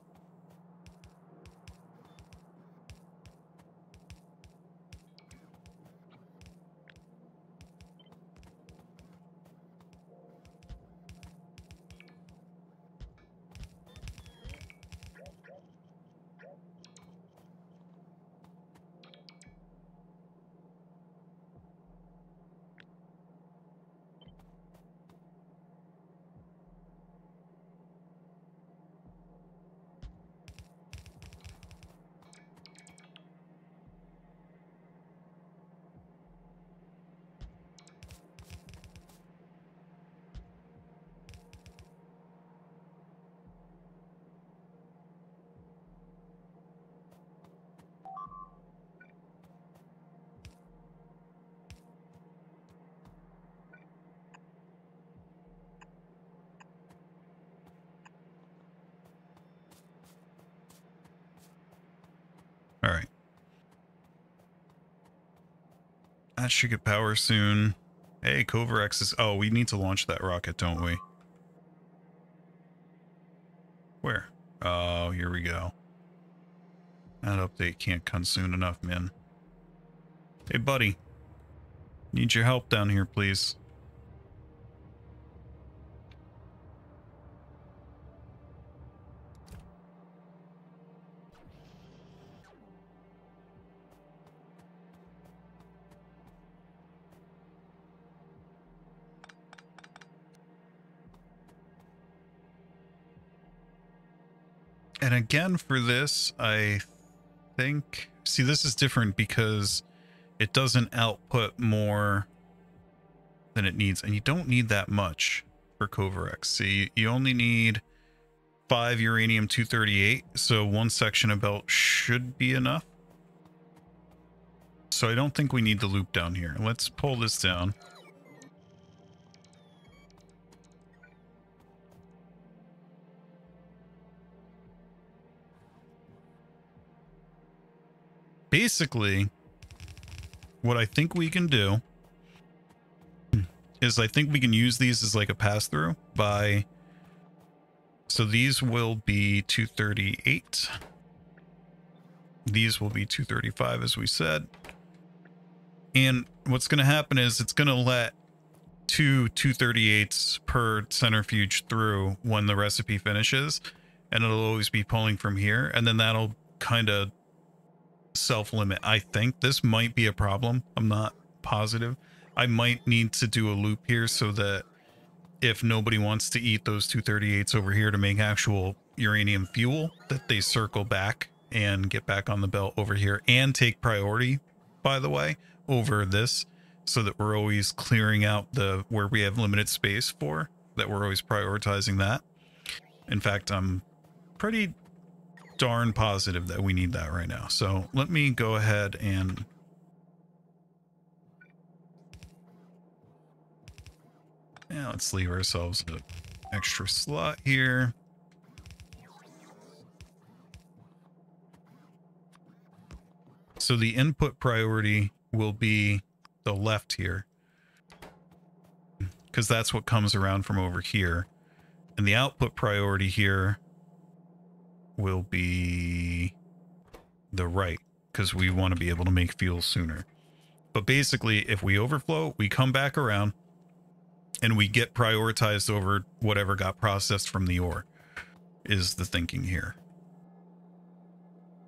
That should get power soon. Hey, Covarex is... Oh, we need to launch that rocket, don't we? Where? Oh, here we go. That update can't come soon enough, man. Hey, buddy. Need your help down here, please. And again, for this, I think... See, this is different because it doesn't output more than it needs. And you don't need that much for Covarex. See, you only need 5 uranium-238. So one section of belt should be enough. So I don't think we need the loop down here. Let's pull this down. Basically, what I think we can do is I think we can use these as like a pass-through by... So these will be 238. These will be 235, as we said. And what's going to happen is it's going to let 238s per centrifuge through when the recipe finishes. And it'll always be pulling from here. And then that'll kind of self-limit. I think this might be a problem. I'm not positive. I might need to do a loop here so that if nobody wants to eat those 238s over here to make actual uranium fuel, that they circle back and get back on the belt over here and take priority, by the way, over this, so that we're always clearing out the where we have limited space for, that we're always prioritizing that. In fact, I'm pretty darn positive that we need that right now. So let me go ahead and let's leave ourselves an extra slot here. So the input priority will be the left here, because that's what comes around from over here. And the output priority here will be the right, because we want to be able to make fuel sooner. But basically, if we overflow, we come back around and we get prioritized over whatever got processed from the ore, is the thinking here.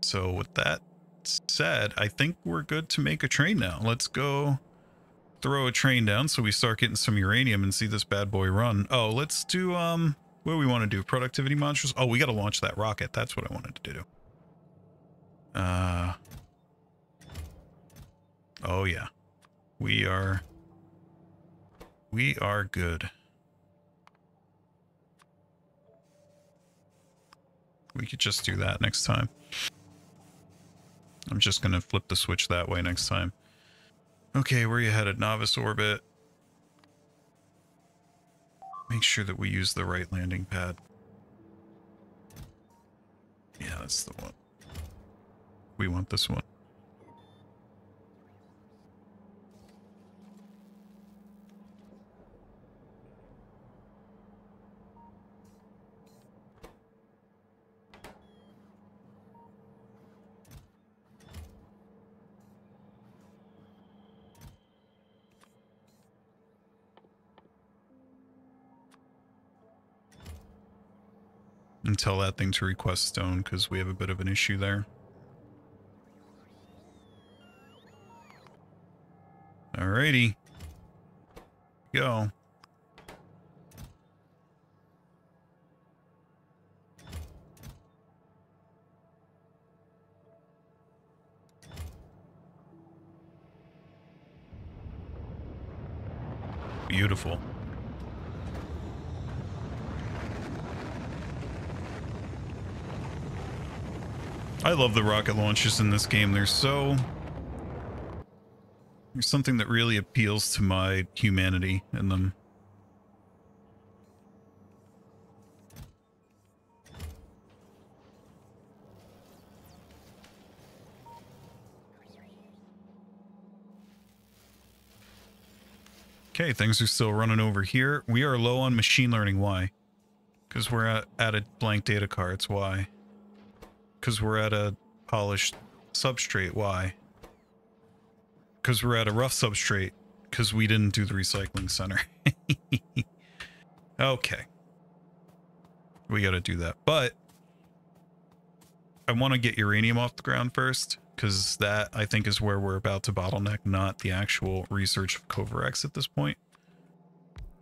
So with that said, I think we're good to make a train now. Let's go throw a train down so we start getting some uranium and see this bad boy run. Oh, let's do what do we want to do? Productivity modules? Oh, we got to launch that rocket. That's what I wanted to do. Oh yeah. We are good. We could just do that next time. I'm just going to flip the switch that way next time. Okay, where are you headed? Novice orbit. Make sure that we use the right landing pad. Yeah, that's the one. We want this one. And tell that thing to request stone, because we have a bit of an issue there. Alrighty. Go. Beautiful. I love the rocket launches in this game. There's something that really appeals to my humanity in them. Okay, things are still running over here. We are low on machine learning. Why? Because we're at a blank data cards. Why? Because we're at a polished substrate. Why? Because we're at a rough substrate. Because we didn't do the recycling center. Okay. We got to do that. But I want to get uranium off the ground first. Because that, I think, is where we're about to bottleneck, not the actual research of Covarex at this point.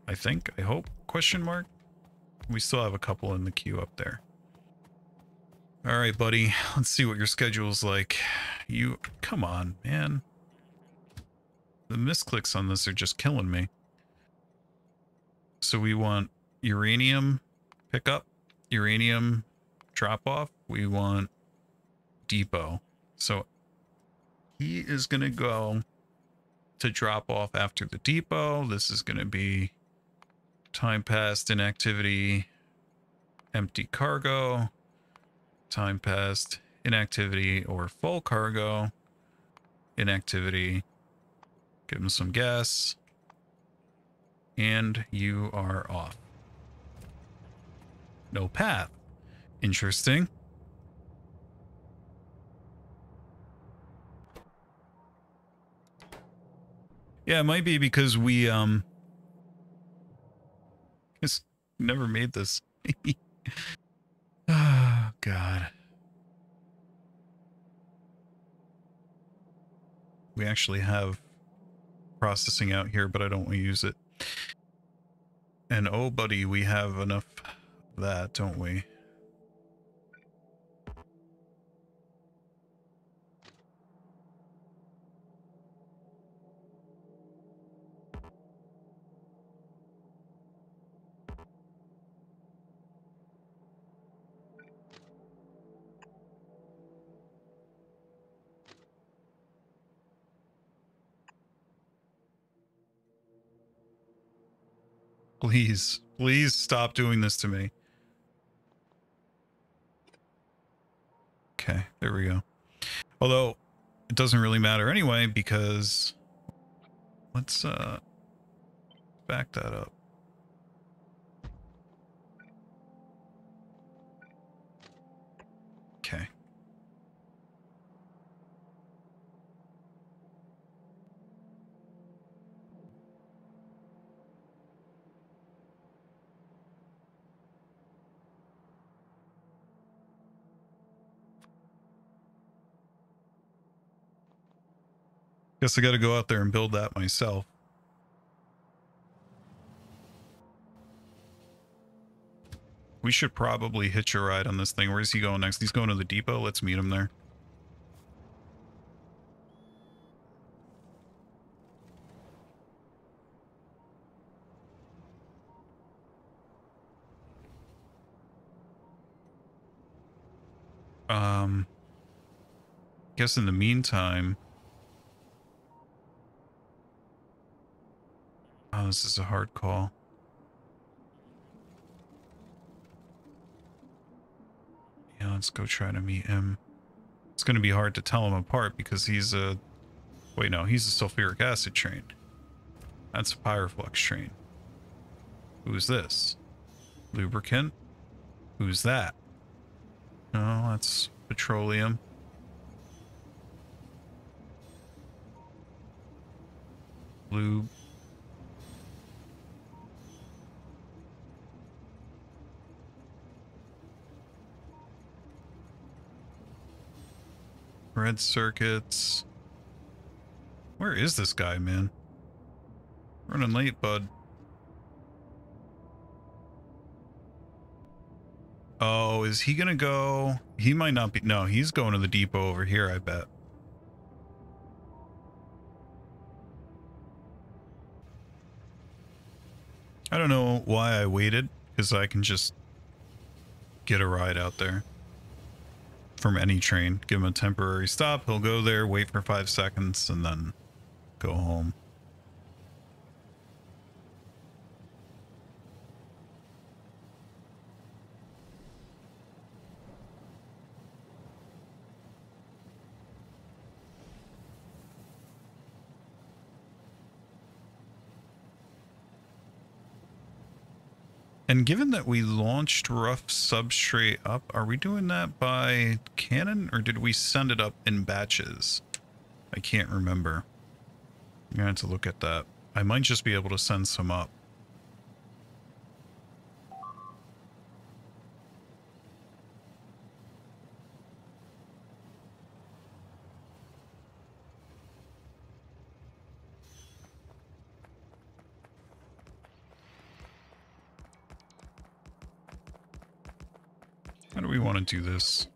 I think. I hope. Question mark. We still have a couple in the queue up there. All right, buddy. Let's see what your schedule's like. You, come on, man. The misclicks on this are just killing me. So we want uranium pickup, uranium drop off. We want depot. So he is going to go to drop off after the depot. This is going to be time passed, inactivity, empty cargo, time passed, inactivity, or full cargo, inactivity. Give him some gas. And you are off. No path. Interesting. Yeah, it might be because we just never made this. Oh, God. We actually have processing out here, but I don't want to use it. And oh, buddy, we have enough of that, don't we? Please, please stop doing this to me. Okay, there we go. Although, it doesn't really matter anyway, because... Let's, back that up. Okay. Guess I gotta go out there and build that myself. We should probably hitch a ride on this thing. Where's he going next? He's going to the depot. Let's meet him there. Guess in the meantime... Oh, this is a hard call. Yeah, let's go try to meet him. It's going to be hard to tell him apart because he's a... Wait, no, he's a sulfuric acid train. That's a pyroflux train. Who's this? Lubricant? Who's that? No, that's petroleum. Lube. Red circuits. Where is this guy, man? Running late, bud. Oh, is he gonna go? He might not be. No, he's going to the depot over here, I bet. I don't know why I waited, because I can just get a ride out there from any train. Give him a temporary stop. He'll go there, wait for 5 seconds, and then go home. And given that we launched rough substrate up, are we doing that by cannon or did we send it up in batches? I can't remember. I'm gonna have to look at that. I might just be able to send some up. How do we want to do this?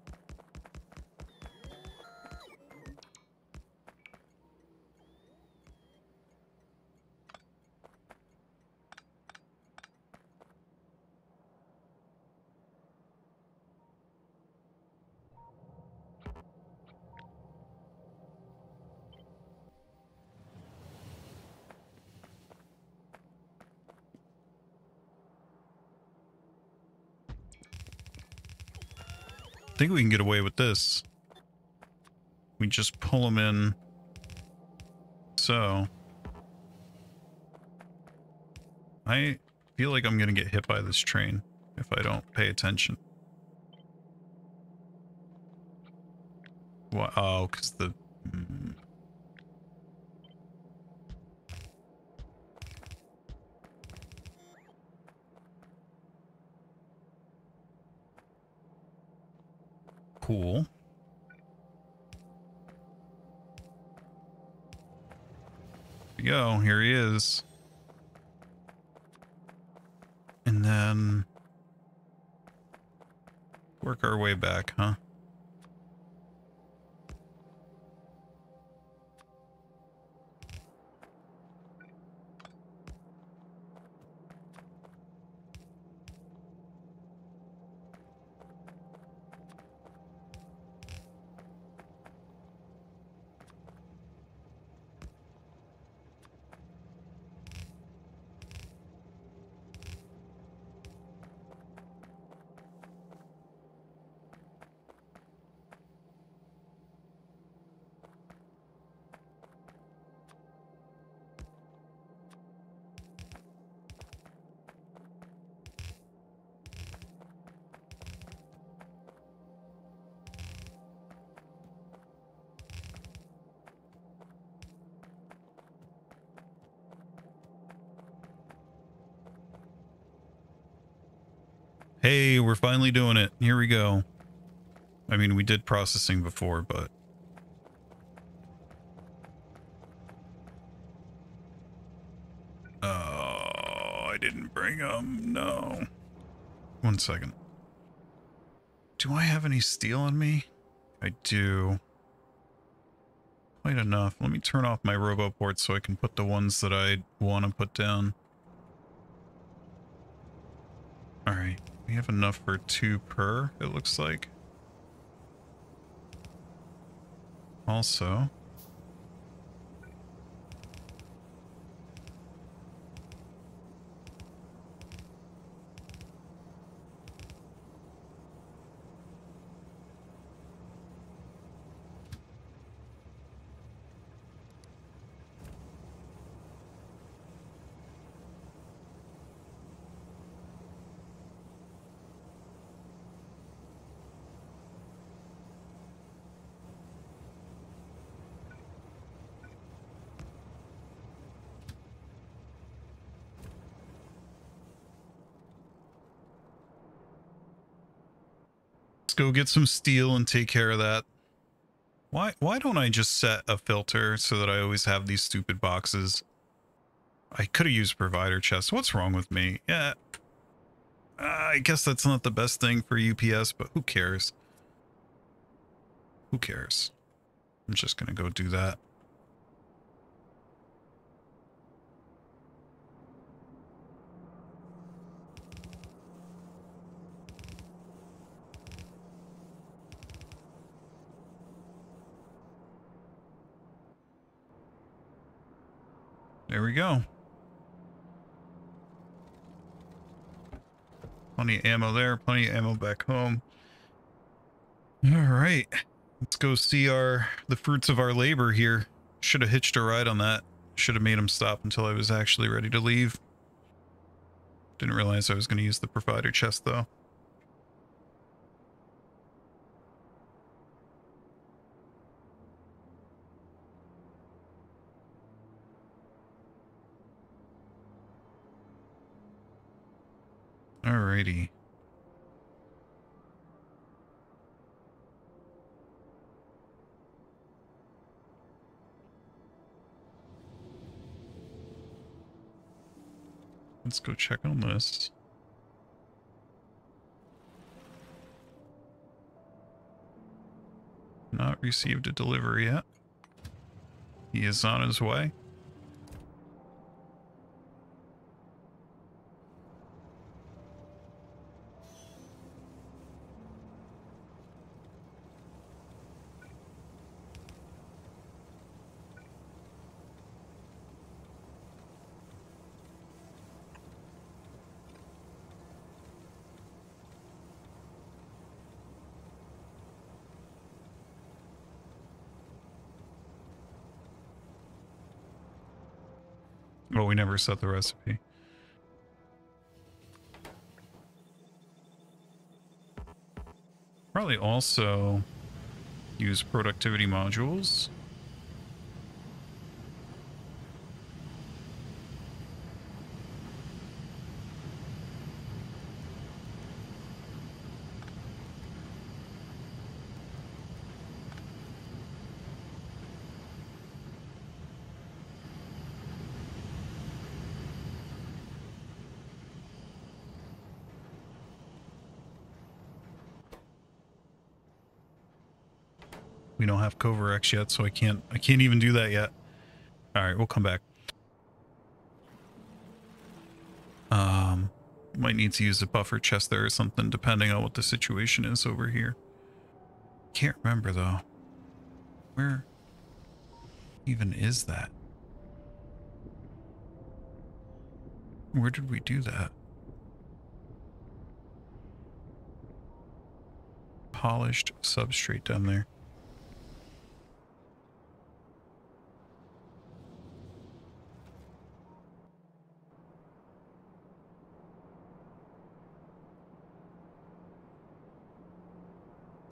I think we can get away with this. We just pull them in. So I feel like I'm gonna get hit by this train if I don't pay attention. What? Oh, because the... Cool. Here we go. Here he is. And then work our way back, huh? Hey, we're finally doing it. Here we go. I mean, we did processing before, but... Oh, I didn't bring them. No. 1 second. Do I have any steel on me? I do. Quite enough. Let me turn off my roboports so I can put the ones that I want to put down. Alright. We have enough for 2 per, it looks like. Also... Let's go get some steel and take care of that. Why don't I just set a filter so that I always have these stupid boxes? I could have used provider chests. What's wrong with me? Yeah. I guess that's not the best thing for UPS, but who cares? Who cares? I'm just gonna go do that. There we go. Plenty of ammo there, plenty of ammo back home. All right, let's go see the fruits of our labor here. Should have hitched a ride on that. Should have made him stop until I was actually ready to leave. Didn't realize I was going to use the provider chest, though. Alrighty. Let's go check on this. Not received a delivery yet. He is on his way. Oh, we never set the recipe. Probably also use productivity modules. We don't have Coverx yet, so I can't even do that yet. All right, we'll come back. Might need to use a buffer chest there or something, depending on what the situation is over here. Can't remember though. Where even is that? Where did we do that? Polished substrate down there.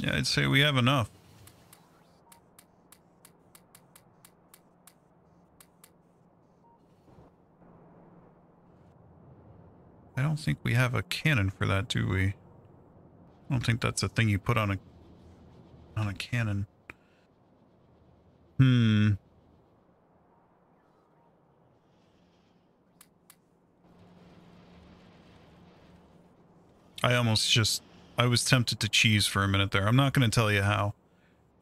Yeah, I'd say we have enough. I don't think we have a cannon for that, do we? I don't think that's a thing you put on a cannon. I was tempted to cheese for a minute there. I'm not going to tell you how.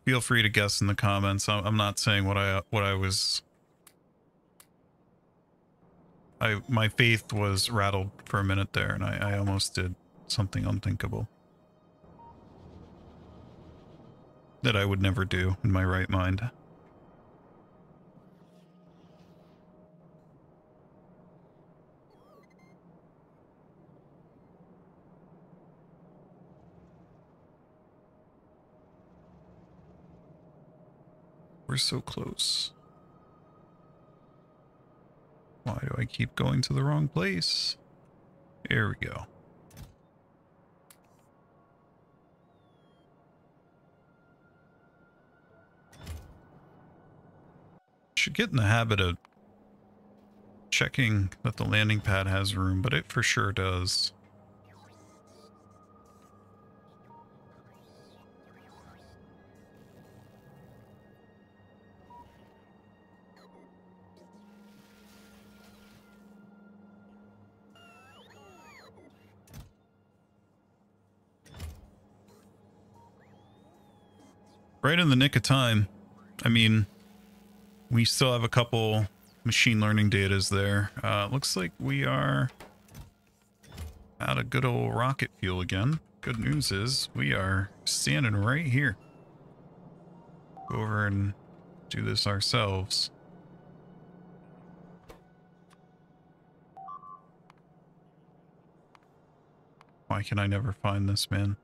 Feel free to guess in the comments. I'm not saying what I was. My faith was rattled for a minute there, and I almost did something unthinkable that I would never do in my right mind. We're so close. Why do I keep going to the wrong place? There we go. Should get in the habit of checking that the landing pad has room, but it for sure does. Right in the nick of time. I mean, we still have a couple machine learning datas there. Looks like we are out of good old rocket fuel again. Good news is we are standing right here. Go over and do this ourselves. Why can I never find this, man?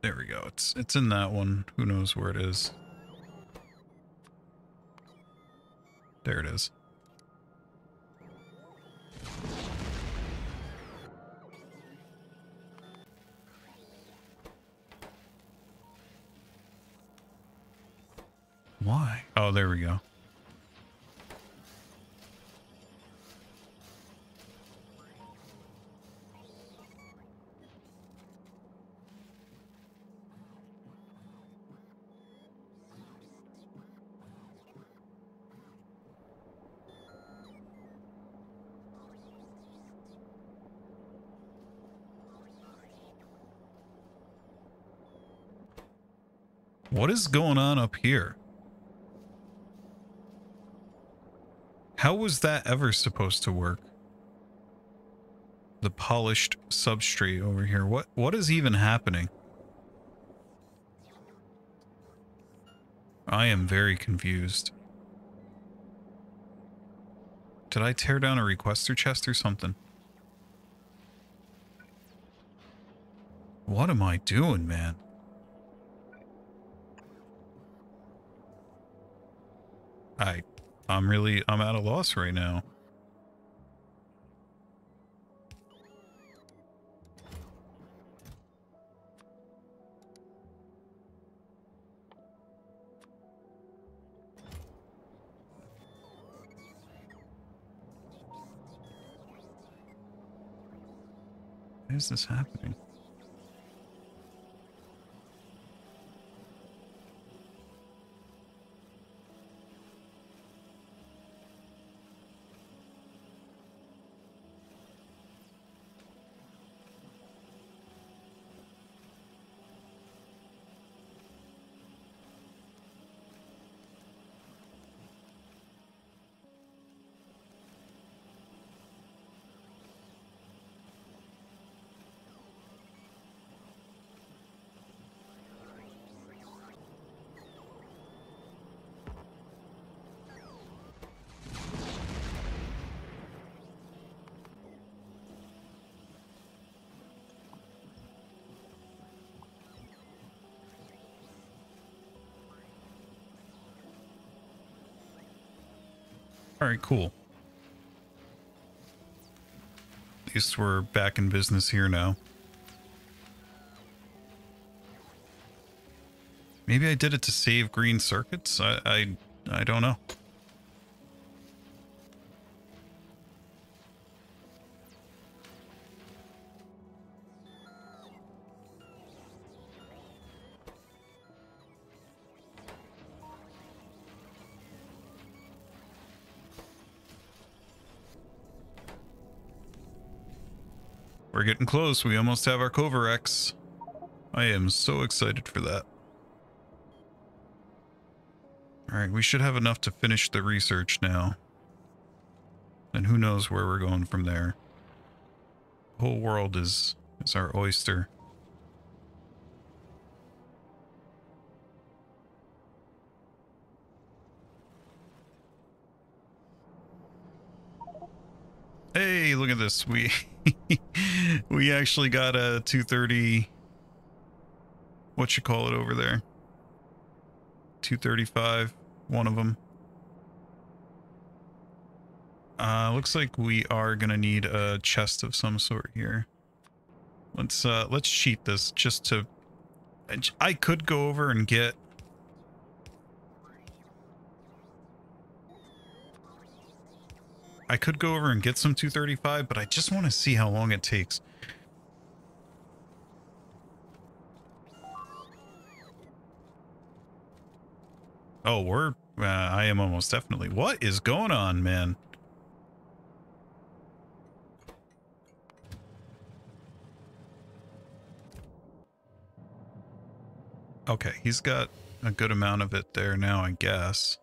There we go. It's in that one. Who knows where it is? There it is. Oh, there we go. What is going on up here? How was that ever supposed to work? The polished substrate over here. What is even happening? I am very confused. Did I tear down a requester chest or something? What am I doing, man? I'm at a loss right now. Why is this happening? All right, cool. At least we're back in business here now. Maybe I did it to save green circuits? I don't know. We're getting close. We almost have our Covarex. I am so excited for that. Alright, we should have enough to finish the research now. And who knows where we're going from there. The whole world is our oyster. Hey, look at this. We we actually got a 230. What you call it over there? 235, one of them. Looks like we are gonna need a chest of some sort here. Let's cheat this just to. I could go over and get. I could go over and get some 235, but I just want to see how long it takes. Oh, I am almost definitely. What is going on, man? Okay, he's got a good amount of it there now, I guess.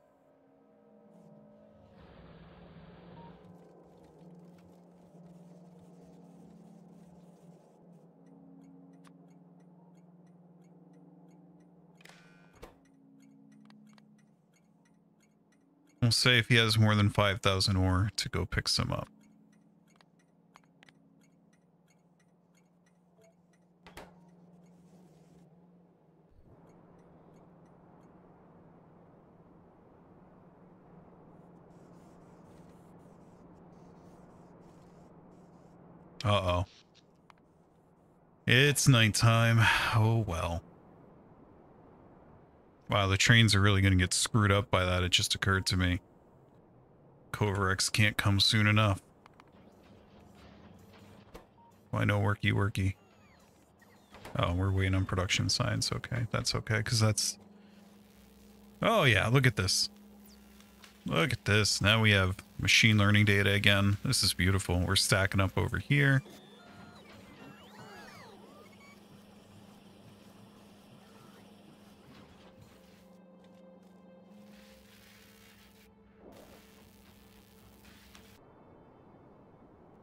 We'll say if he has more than 5,000 ore to go pick some up. Uh-oh. It's nighttime. Oh, well. Wow, the trains are really going to get screwed up by that. It just occurred to me. Covarex can't come soon enough. Why no worky worky? Oh, we're waiting on production science. Okay, that's okay, because that's... Oh yeah, look at this. Look at this. Now we have machine learning data again. This is beautiful. We're stacking up over here.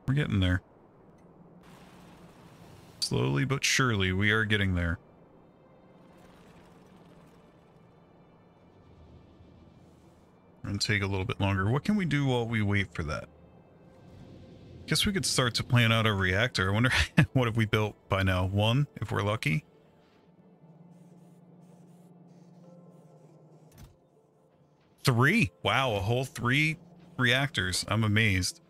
We're getting there. Slowly but surely, we are getting there. It'll take a little bit longer. What can we do while we wait for that? Guess we could start to plan out a reactor. I wonder what have we built by now? 1, if we're lucky. Three. Wow, a whole 3 reactors. I'm amazed.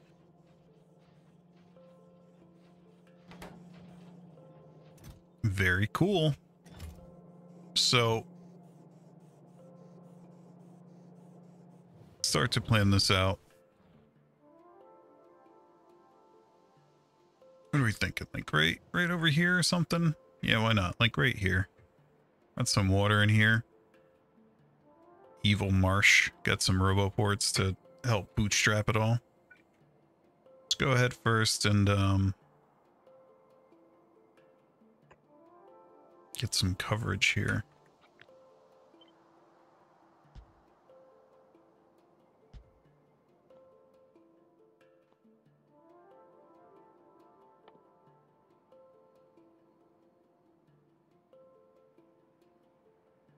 Very cool. So start to plan this out. What are we thinking? Like right over here or something? Yeah, why not? Like right here. Got some water in here. Evil marsh. Got some roboports to help bootstrap it all. Let's go ahead first and get some coverage here.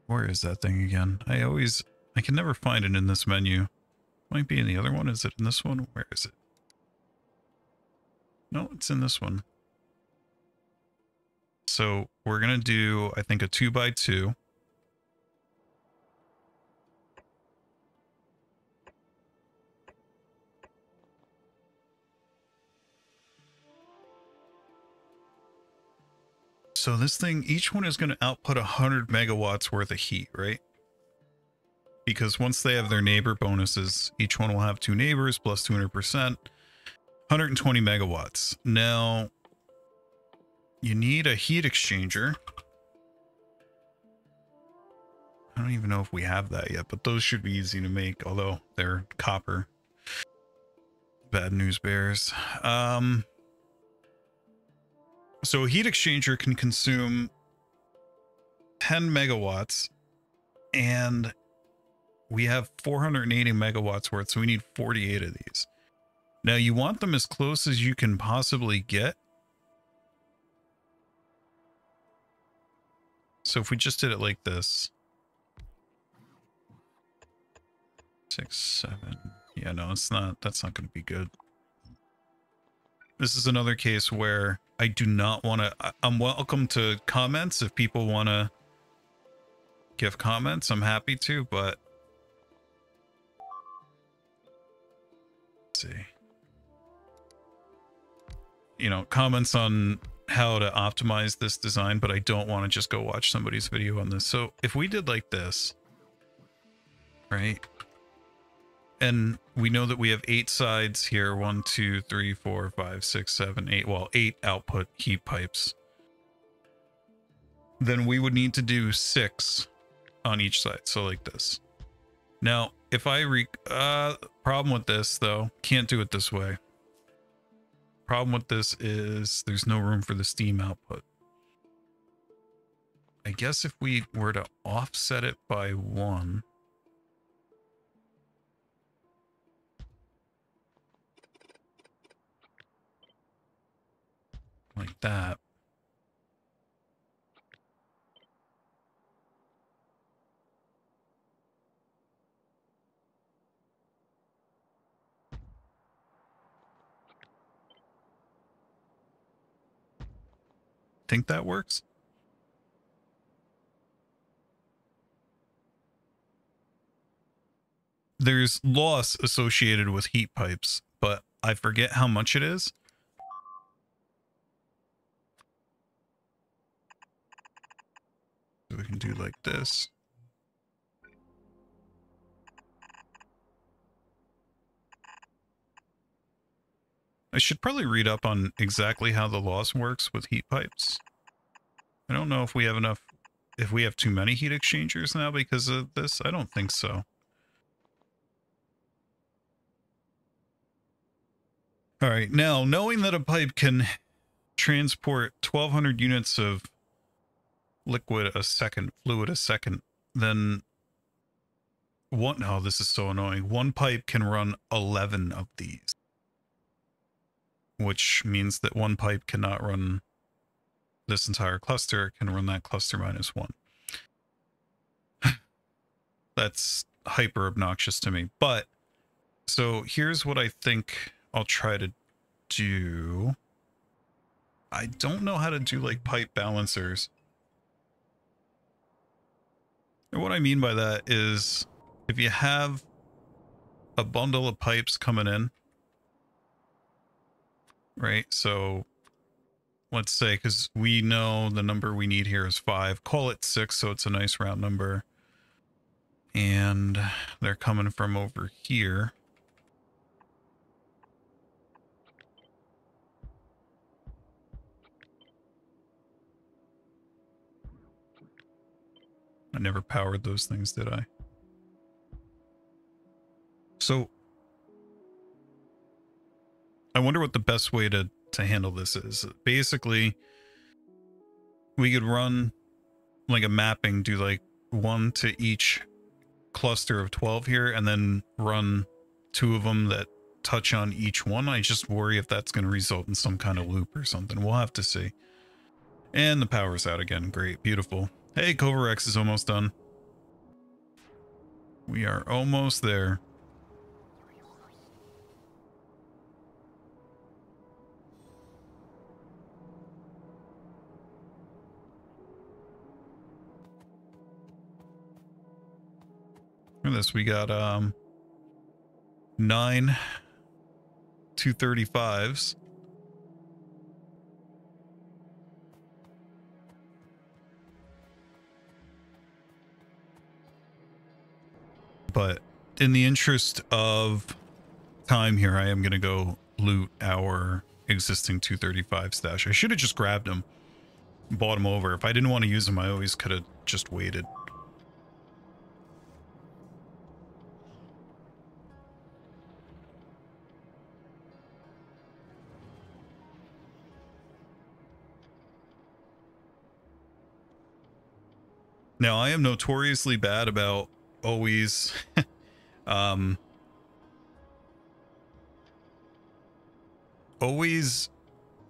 Where is that thing again? I can never find it in this menu. Might be in the other one. Is it in this one? Where is it? No, it's in this one. So we're going to do, I think, a 2x2. So this thing, each one is going to output 100 megawatts worth of heat, right? Because once they have their neighbor bonuses, each one will have 2 neighbors plus 200%, 120 megawatts. Now, you need a heat exchanger. I don't even know if we have that yet, but those should be easy to make, although they're copper. Bad news bears. So a heat exchanger can consume 10 megawatts, and we have 480 megawatts worth, so we need 48 of these. Now you want them as close as you can possibly get. So if we just did it like this. 6, 7. Yeah, no, it's not. That's not going to be good. This is another case where I do not want to... I'm welcome to comments. If people want to give comments, I'm happy to, but... Let's see. You know, comments on how to optimize this design, but I don't want to just go watch somebody's video on this. So if we did like this, right? And we know that we have 8 sides here. 1, 2, 3, 4, 5, 6, 7, 8. Well, 8 output heat pipes. Then we would need to do 6 on each side. So like this. Now, if I problem with this though, can't do it this way. Problem with this is there's no room for the steam output. I guess if we were to offset it by 1. Like that. Think that works? There's loss associated with heat pipes, but I forget how much it is. So we can do like this. I should probably read up on exactly how the loss works with heat pipes. I don't know if we have enough, if we have too many heat exchangers now because of this. I don't think so. All right, now knowing that a pipe can transport 1,200 units of liquid a second, fluid a second, then one, oh, this is so annoying. One pipe can run 11 of these, which means that one pipe cannot run this entire cluster. It can run that cluster minus one. That's hyper obnoxious to me. But so here's what I think I'll try to do. I don't know how to do like pipe balancers. And what I mean by that is if you have a bundle of pipes coming in, right? So let's say, because we know the number we need here is 5, call it 6, so it's a nice round number. And they're coming from over here. I never powered those things, did I? So I wonder what the best way to handle this is. Basically, we could run like a mapping, do like 1 to each cluster of 12 here, and then run 2 of them that touch on each one. I just worry if that's going to result in some kind of loop or something. We'll have to see. And the power's out again. Great. Beautiful. Hey, Covarex is almost done. We are almost there. Look at this. We got 9 235s. But in the interest of time here, I am going to go loot our existing 235 stash. I should have just grabbed them, bought them over. If I didn't want to use them, I always could have just waited. Now, I am notoriously bad about always always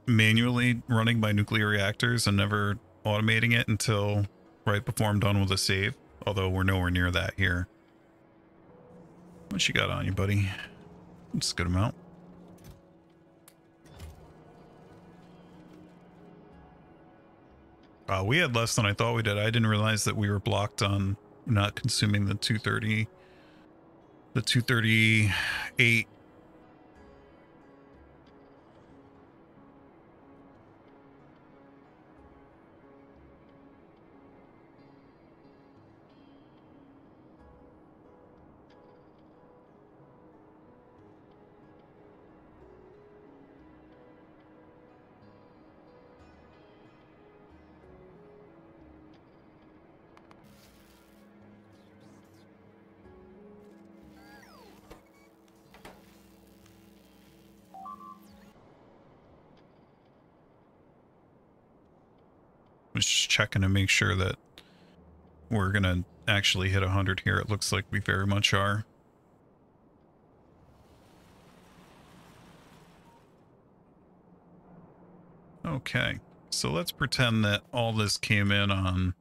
manually running my nuclear reactors and never automating it until right before I'm done with a save. Although we're nowhere near that here. What you got on you, buddy? It's a good amount. We had less than I thought we did. I didn't realize that we were blocked on not consuming the 230, the 238. Just checking to make sure that we're gonna actually hit 100 here. It looks like we very much are. Okay, so let's pretend that all this came in on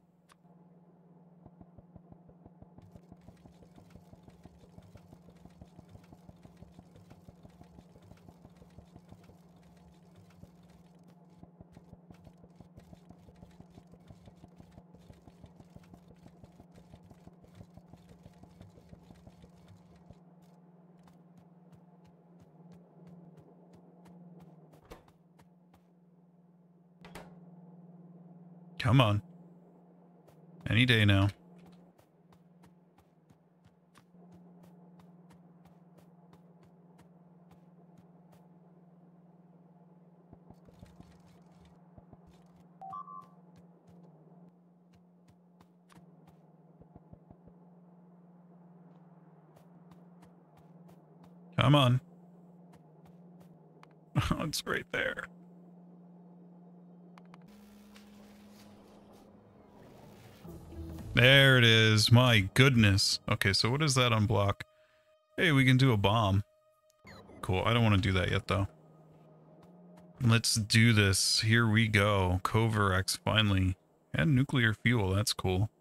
come on. Any day now. Come on. It's right there. There it is. My goodness. Okay, so what does that unblock? Hey, we can do a bomb. Cool. I don't want to do that yet, though. Let's do this. Here we go. Covarex, finally. And nuclear fuel. That's cool.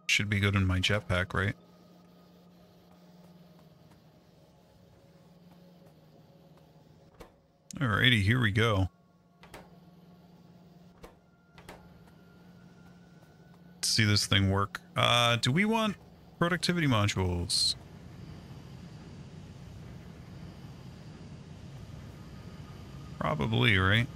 Should be good in my jetpack, right? Alrighty, here we go. Let's see this thing work. Do we want productivity modules? Probably, right?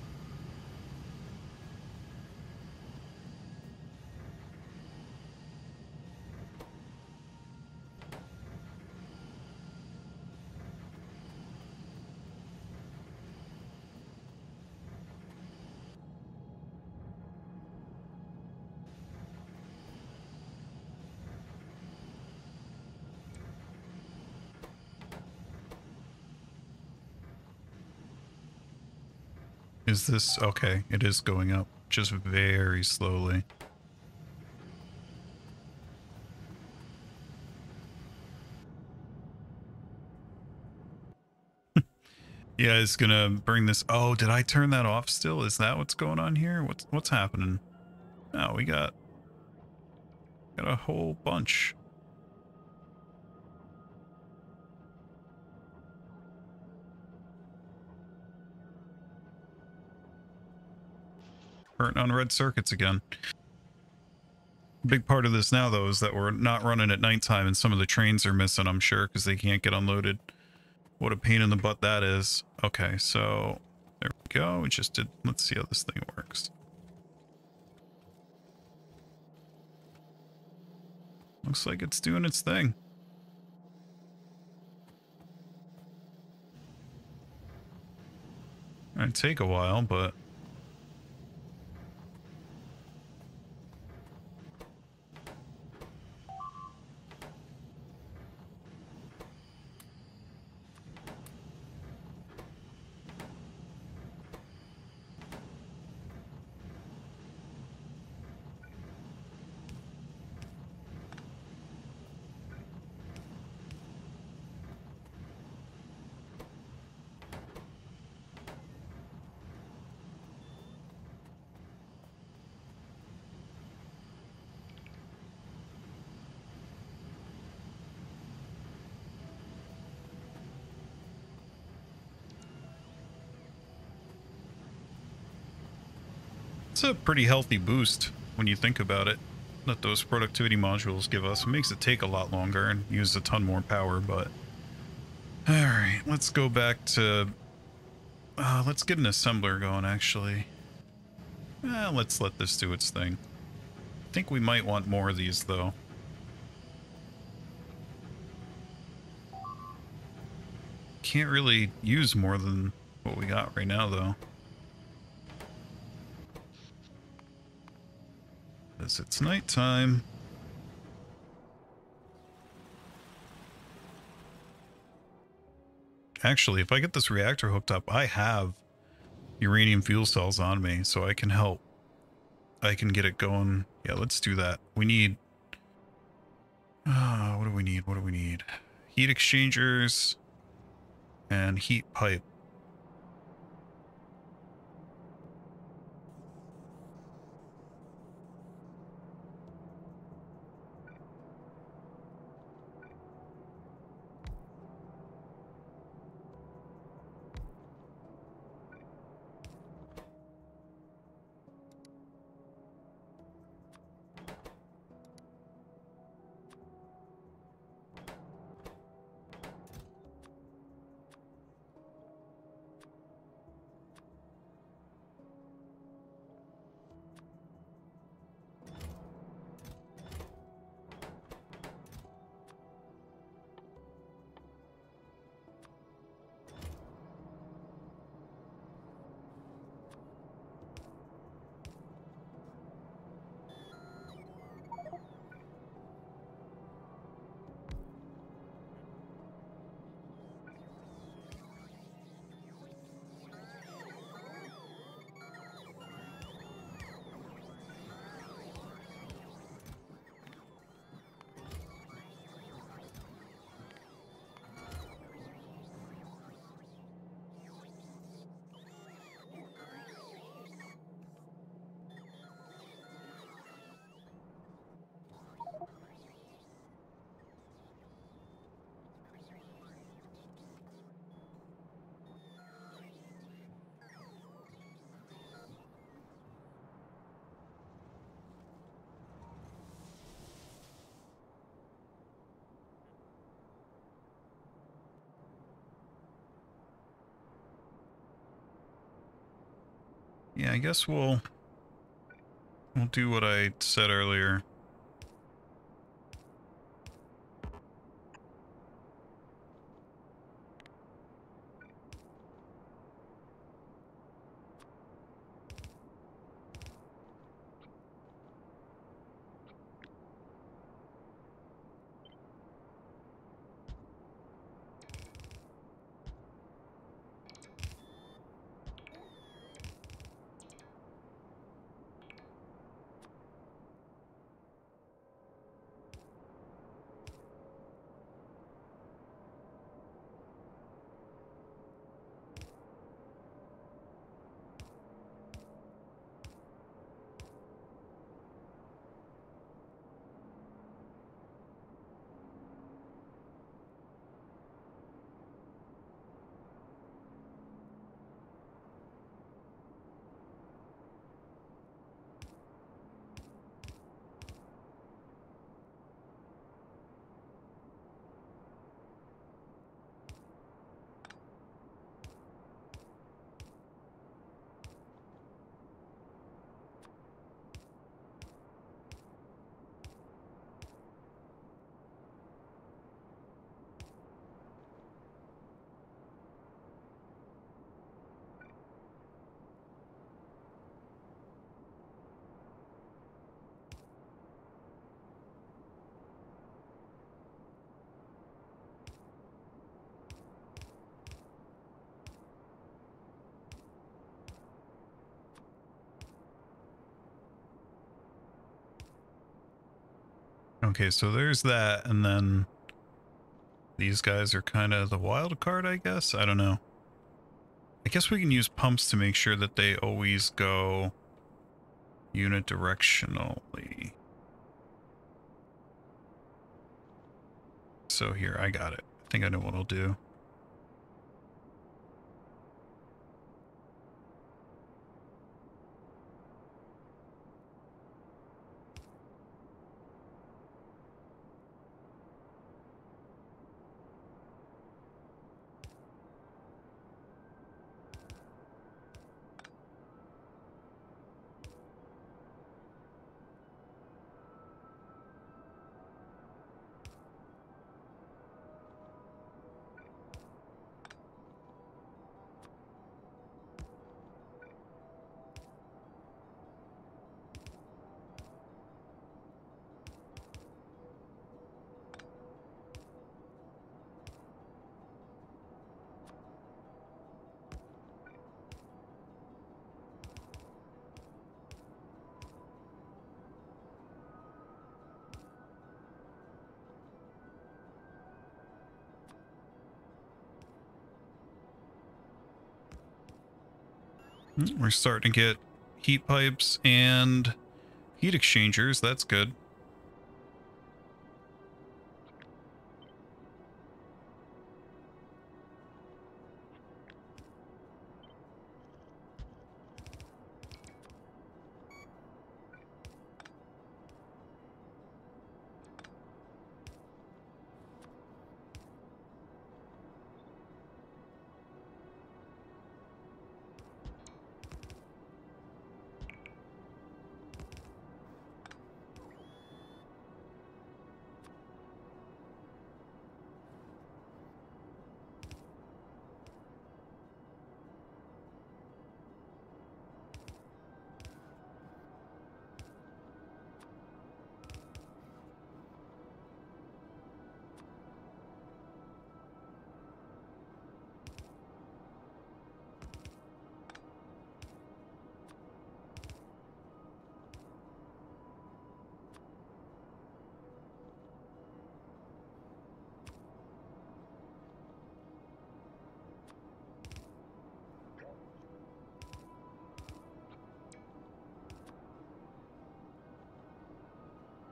Is this okay? It is going up, just very slowly. Yeah, it's gonna bring this. Oh, did I turn that off still? Is that what's going on here? What's happening? Oh, we got a whole bunch. Burnt on red circuits again. Big part of this now, though, is that we're not running at nighttime and some of the trains are missing, I'm sure, because they can't get unloaded. What a pain in the butt that is. Okay, so there we go. We just did. Let's see how this thing works. Looks like it's doing its thing. It'd take a while, but it's a pretty healthy boost when you think about it, that those productivity modules give us. It makes it take a lot longer and use a ton more power, but... Alright, let's go back to... let's get an assembler going, actually. Let's let this do its thing. I think we might want more of these, though. Can't really use more than what we got right now, though. Because it's nighttime. Actually, if I get this reactor hooked up, I have uranium fuel cells on me, so I can help. I can get it going. Yeah, let's do that. We need... what do we need? What do we need? Heat exchangers and heat pipe. Yeah, I guess we'll do what I said earlier. Okay, so there's that, and then these guys are kind of the wild card, I guess? I don't know. I guess we can use pumps to make sure that they always go unidirectionally. So here, I got it. I think I know what I'll do. We're starting to get heat pipes and heat exchangers. That's good.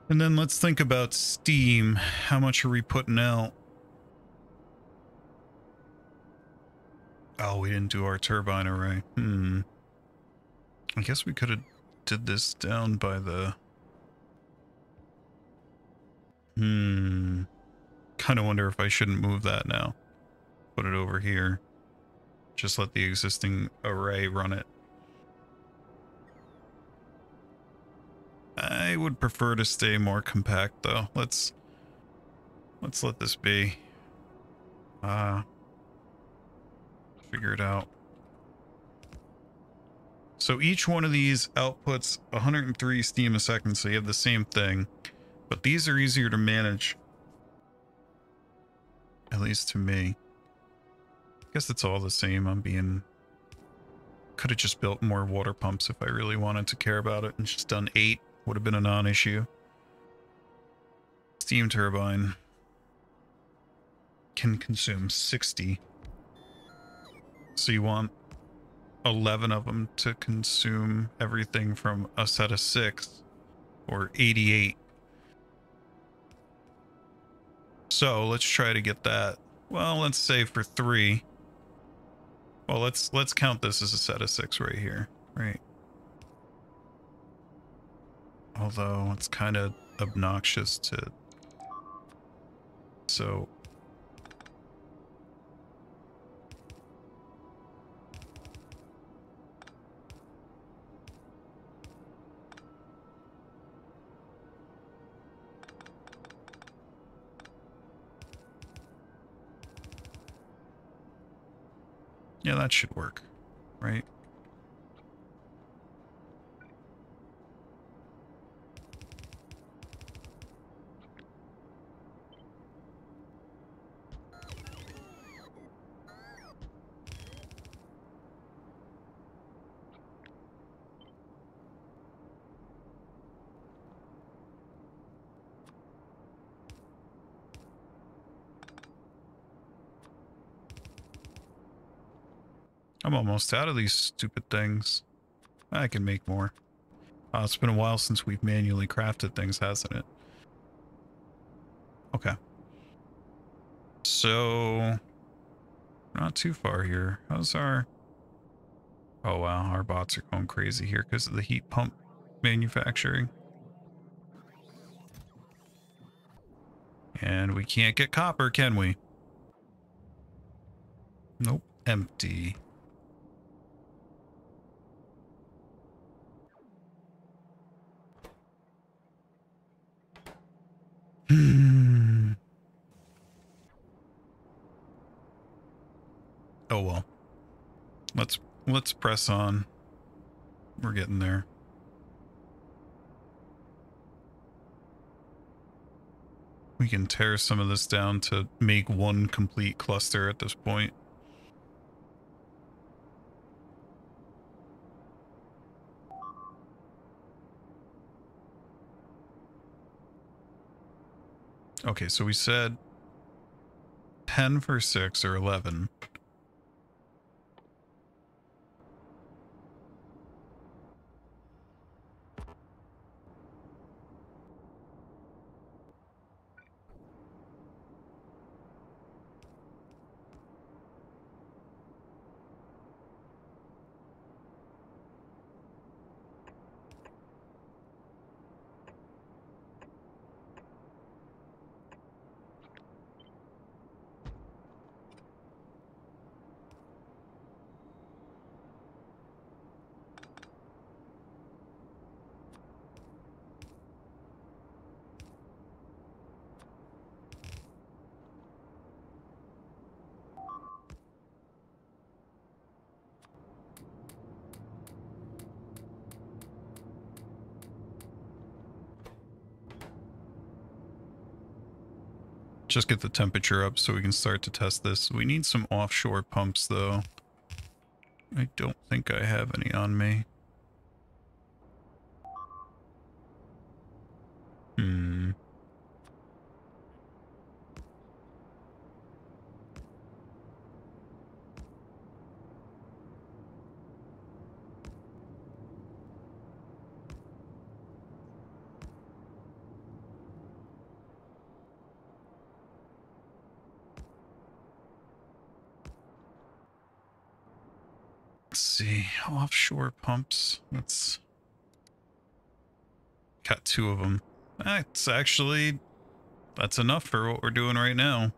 And then let's think about steam. How much are we putting out? Oh, we didn't do our turbine array. I guess we could have did this down by the... Kind of wonder if I shouldn't move that now. Put it over here. Just let the existing array run it. I would prefer to stay more compact though. Let's let this be. Figure it out. So each one of these outputs 103 steam a second, so you have the same thing. But these are easier to manage. At least to me. I guess it's all the same. I'm being... Could have just built more water pumps if I really wanted to care about it and just done 8. Would have been a non-issue. Steam turbine can consume 60. So you want 11 of them to consume everything from a set of 6 or 88. So let's try to get that. Well, let's say for 3. Well, let's count this as a set of 6 right here, right? Although it's kind of obnoxious to... So... Yeah, that should work, right? I'm almost out of these stupid things. I can make more. It's been a while since we've manually crafted things, hasn't it? Okay. So, not too far here. How's our... Oh wow, our bots are going crazy here because of the heat pump manufacturing. And we can't get copper, can we? Nope. Empty. Oh well. Let's press on. We're getting there. We can tear some of this down to make one complete cluster at this point. Okay, so we said 10 for 6 or 11. Just get the temperature up so we can start to test this. We need some offshore pumps though. I don't think I have any on me. Let's see, offshore pumps. Let's got 2 of them. That's actually, that's enough for what we're doing right now.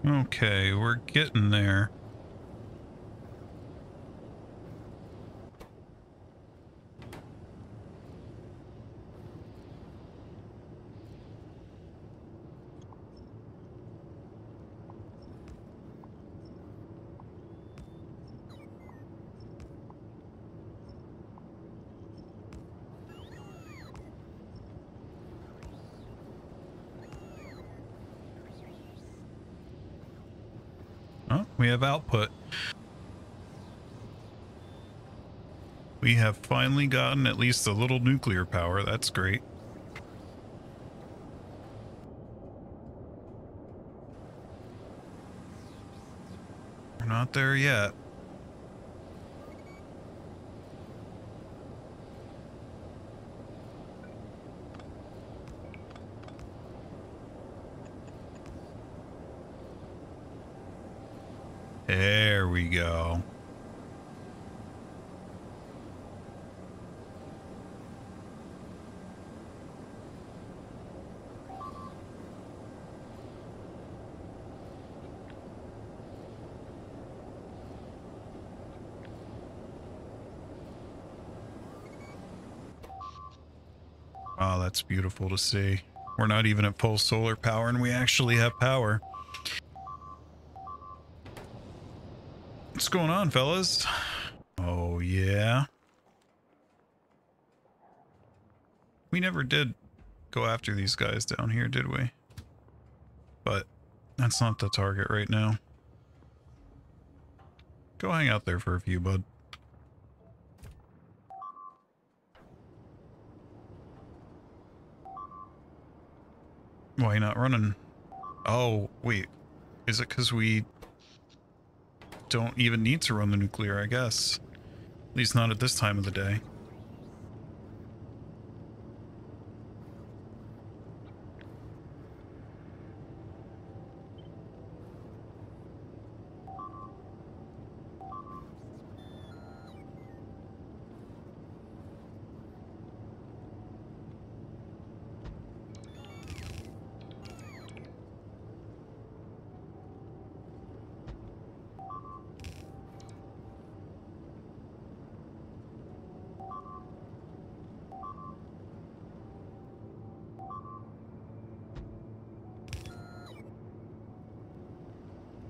Okay, we're getting there. Oh, we have output. We have finally gotten at least a little nuclear power. That's great. We're not there yet. There we go. Wow, that's beautiful to see. We're not even at full solar power and we actually have power. What's going on, fellas? Oh, yeah. We never did go after these guys down here, did we? But that's not the target right now. Go hang out there for a few, bud. Why not running? Oh, wait. Is it because we don't even need to run the nuclear, I guess? At least not at this time of the day.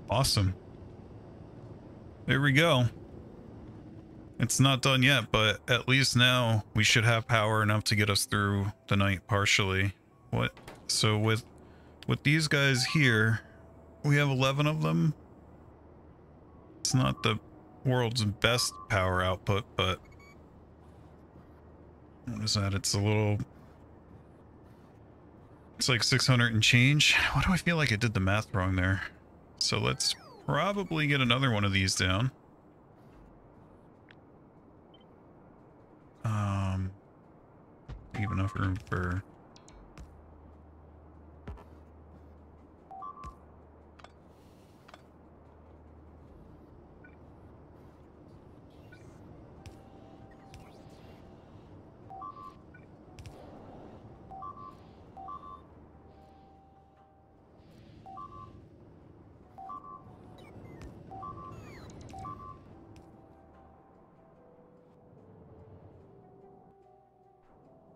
Awesome. There we go. It's not done yet, but at least now we should have power enough to get us through the night partially. What? So with these guys here, we have 11 of them. It's not the world's best power output, but what is that? It's a little... It's like 600 and change. Why do I feel like I did the math wrong there? So let's probably get another one of these down. Leave enough room for...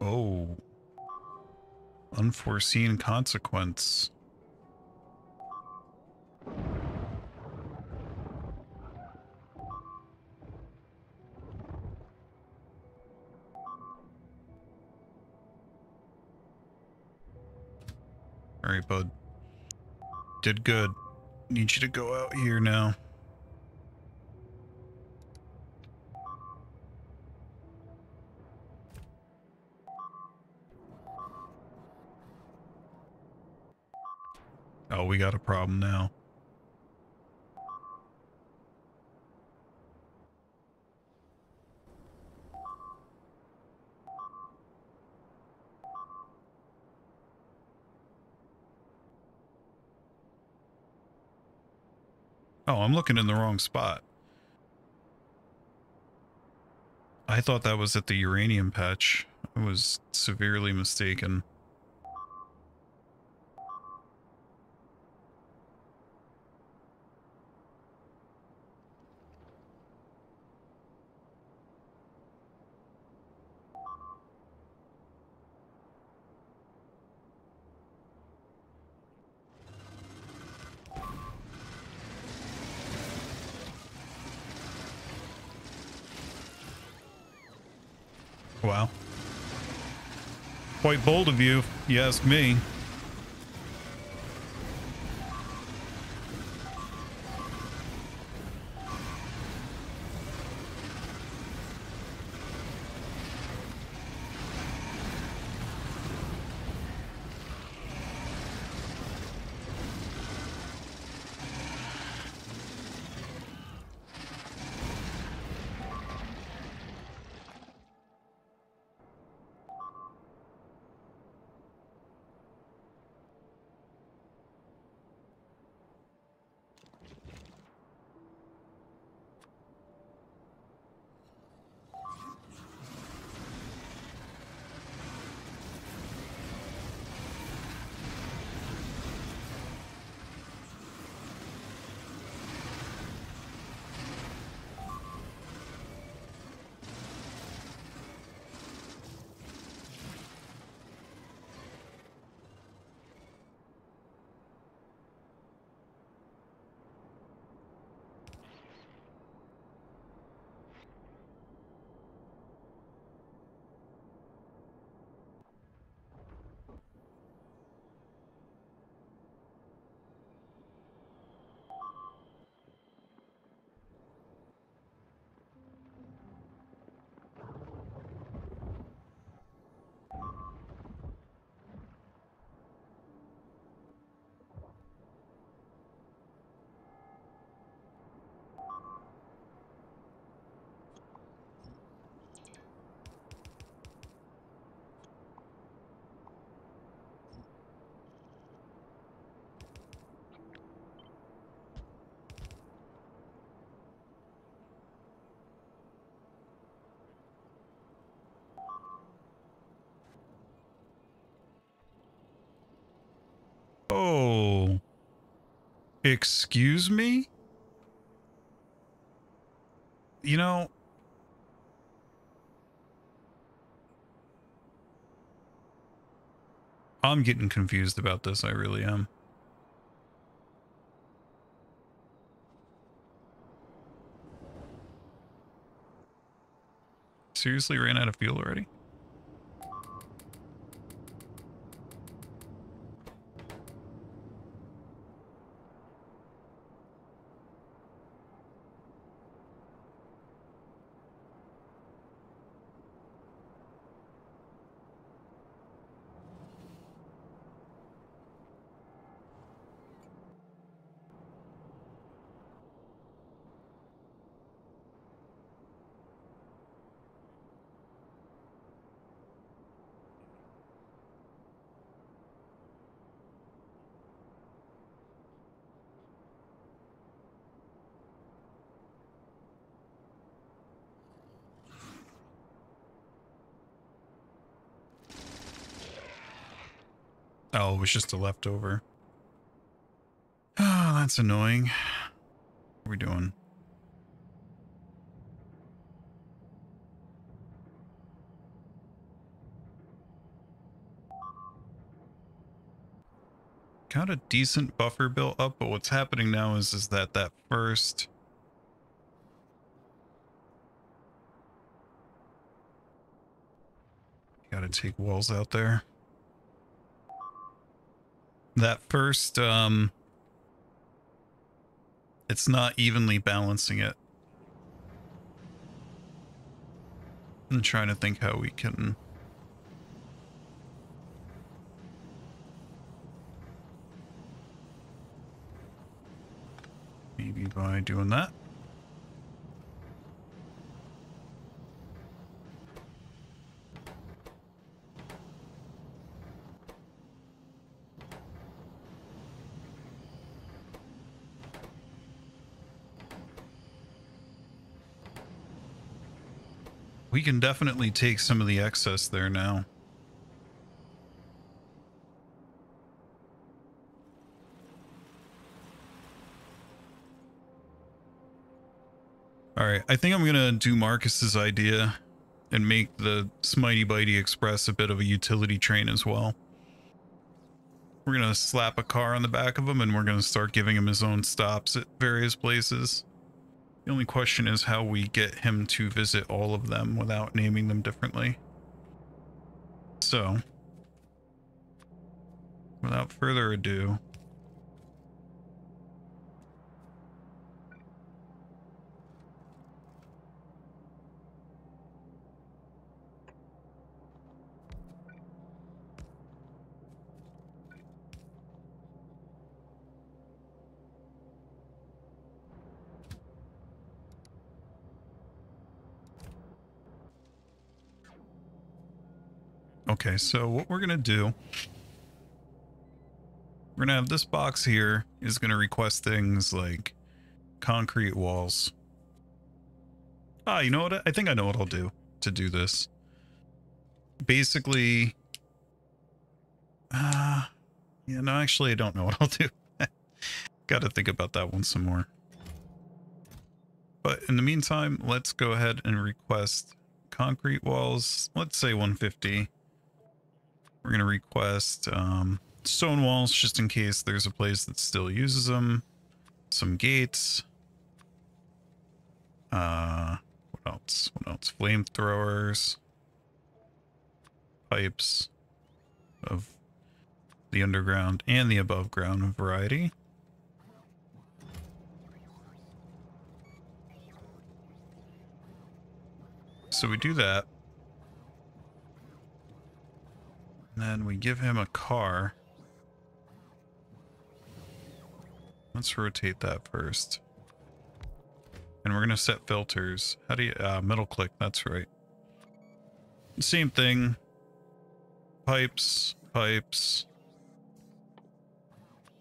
Oh. Unforeseen consequence. Alright, bud. Did good. Need you to go out here now. Oh, we got a problem now. Oh, I'm looking in the wrong spot. I thought that was at the uranium patch. I was severely mistaken. wow. Quite bold of you, if you ask me. Oh, excuse me? You know, I'm getting confused about this. I really am. Seriously ran out of fuel already? Oh, it was just a leftover. Oh, that's annoying. What are we doing? Got a decent buffer built up, but what's happening now is that first... Gotta take walls out there. That first, it's not evenly balancing it. I'm trying to think how we can... Maybe by doing that. We can definitely take some of the excess there now. Alright, I think I'm gonna do Marcus's idea and make the Smitey Bitey Express a bit of a utility train as well. We're gonna slap a car on the back of him and we're gonna start giving him his own stops at various places. The only question is how we get him to visit all of them without naming them differently. So, without further ado, okay, so what we're gonna do, we're gonna have this box here is gonna request things like concrete walls. Ah, you know what? I think I know what I'll do to do this. Basically, yeah, no, actually, I don't know what I'll do. Got to think about that one some more. But in the meantime, let's go ahead and request concrete walls. Let's say 150. We're going to request stone walls just in case there's a place that still uses them. Some gates. What else? What else? Flamethrowers. Pipes of the underground and the above ground variety. So we do that. And then we give him a car. Let's rotate that first. And we're going to set filters. How do you, middle click, that's right. Same thing. Pipes, pipes.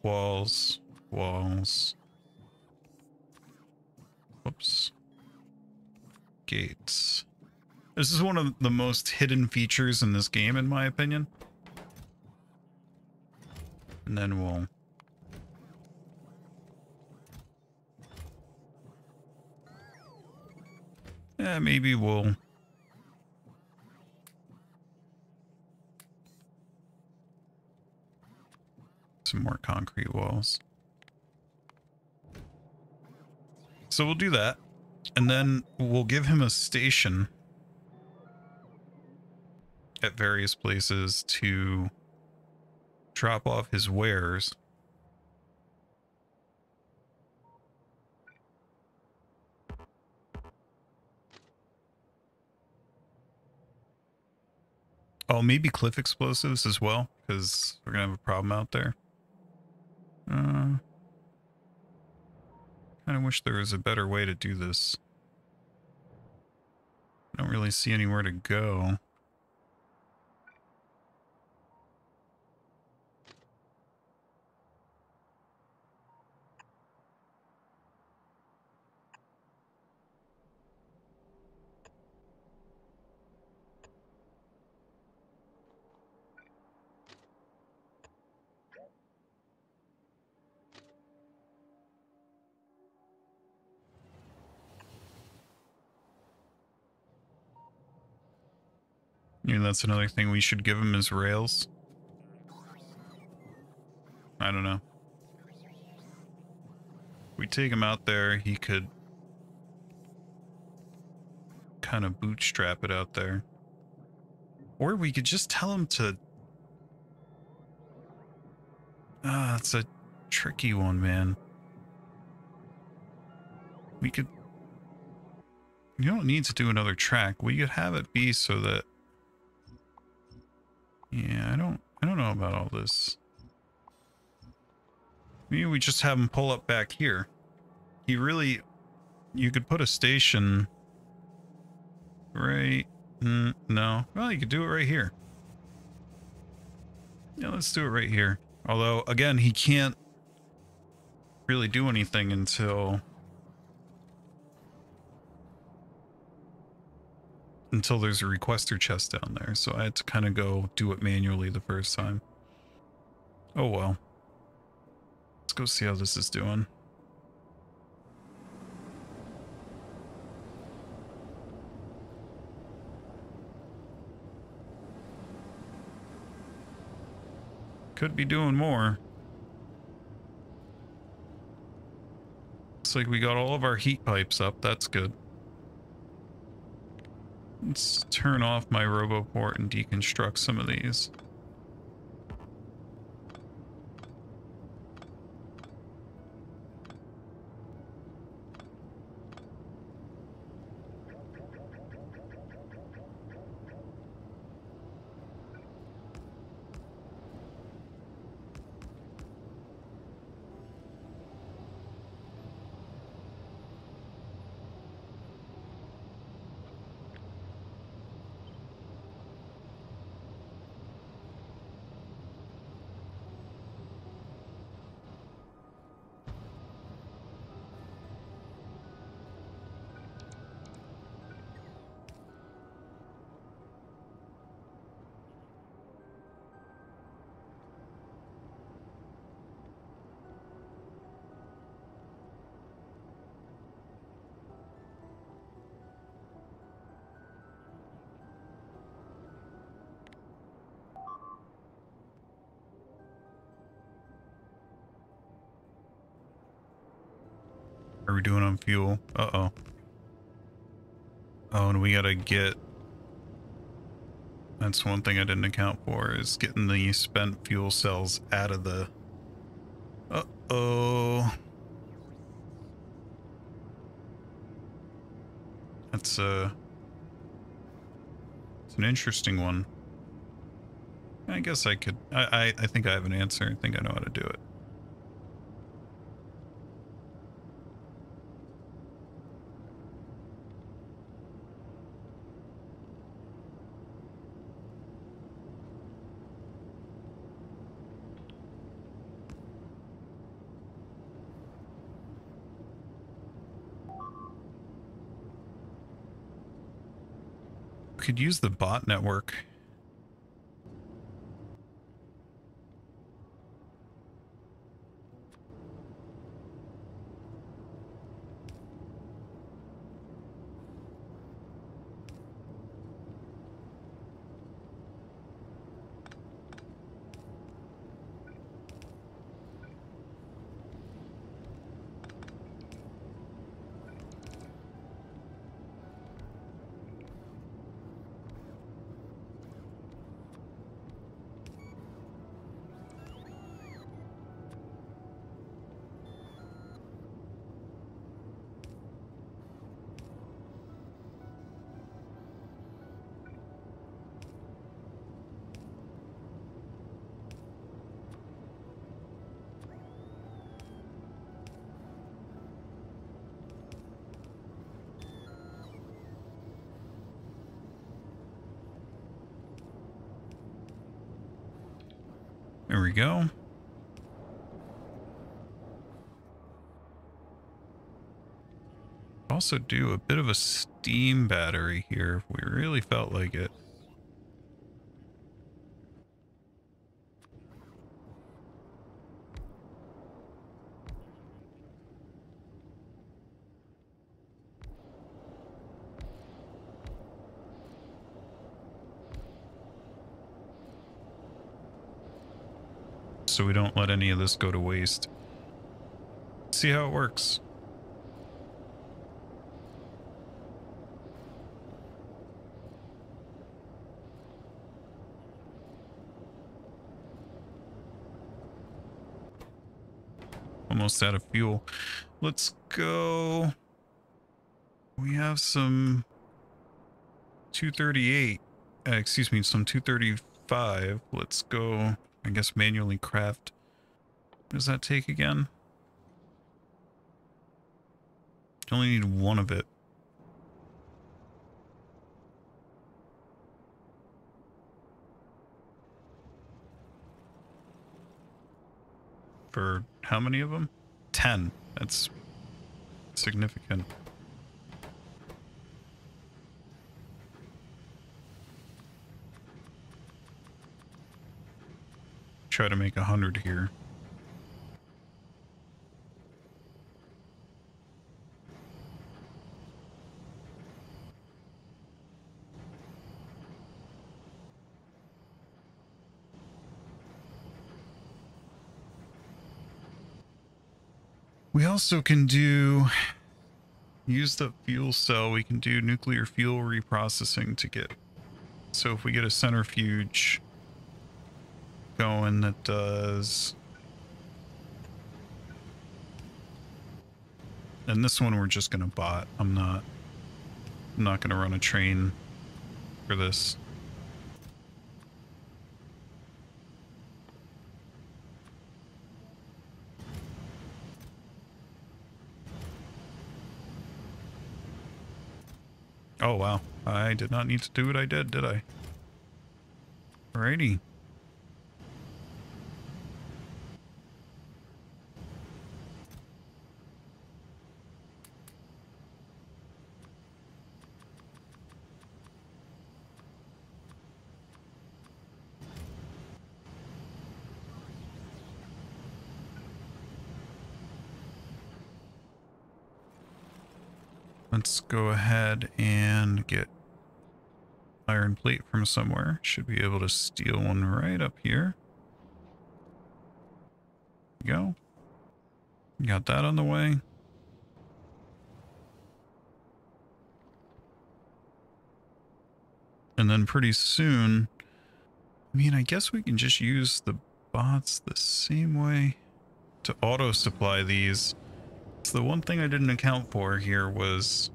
Walls, walls. Whoops. Gates. This is one of the most hidden features in this game, in my opinion. And then we'll... yeah, maybe we'll... some more concrete walls. So we'll do that. And then we'll give him a station at various places to drop off his wares. Oh, maybe cliff explosives as well, because we're gonna have a problem out there. Kind of wish there was a better way to do this. I don't really see anywhere to go. Maybe that's another thing we should give him is rails. I don't know. If we take him out there, he could kind of bootstrap it out there. Or we could just tell him to... it's a tricky one, man. We could... you don't need to do another track. We could have it be so that... yeah, I don't know about all this. Maybe we just have him pull up back here. He really... you could put a station... right... no. Well, you could do it right here. Yeah, let's do it right here. Although, again, he can't really do anything until there's a requester chest down there. So I had to kind of go do it manually the first time. Oh well. Let's go see how this is doing. Could be doing more. Looks like we got all of our heat pipes up. That's good. Let's turn off my RoboPort and deconstruct some of these. Are we doing on fuel? Uh-oh. Oh, and we gotta get... That's one thing I didn't account for, is getting the spent fuel cells out of the... Uh-oh. That's, it's an interesting one. I guess I could... I think I have an answer. I think I know how to do it. Could use the bot network. There we go. Also do a bit of a steam battery here if we really felt like it. So we don't let any of this go to waste. See how it works. Almost out of fuel. Let's go. We have some 238. Excuse me, some 235. Let's go, I guess, manually craft. What does that take again? You only need one of it. For how many of them? 10. That's significant. Try to make 100 here. We also can do use the fuel cell, we can do nuclear fuel reprocessing to get... So if we get a centrifuge going that does... And this one we're just gonna bot. I'm not gonna run a train for this. Oh wow, I did not need to do what I did I? Alrighty. Let's go ahead and get iron plate from somewhere. Should be able to steal one right up here. There we go. Got that on the way. And then pretty soon, I mean, I guess we can just use the bots the same way to auto supply these. So the one thing I didn't account for here was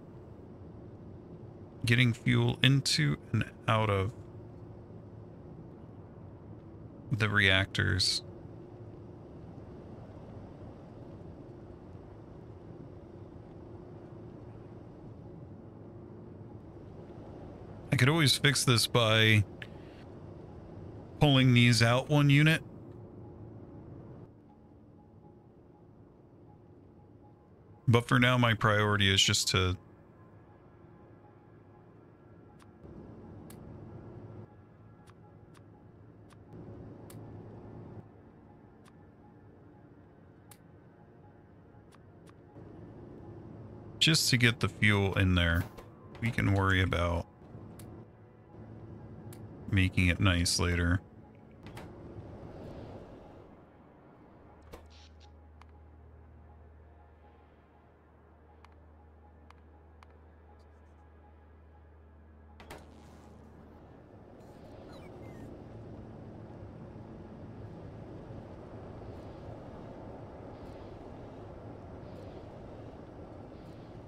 getting fuel into and out of the reactors. I could always fix this by pulling these out one unit. But for now, my priority is just to get the fuel in there. We can worry about making it nice later.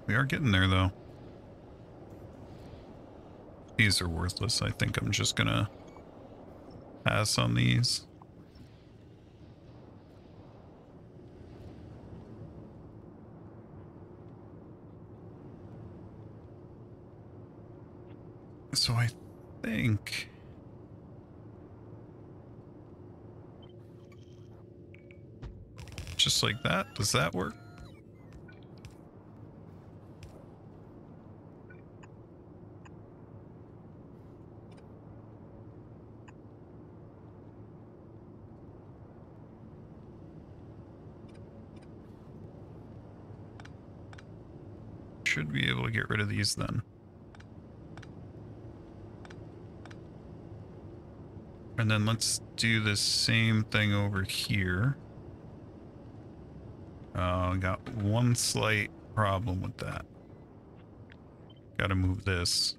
We are getting there, though. These are worthless. I think I'm just gonna pass on these. So I think... just like that. Does that work? Should be able to get rid of these then. And then let's do the same thing over here. Got one slight problem with that. Gotta move this.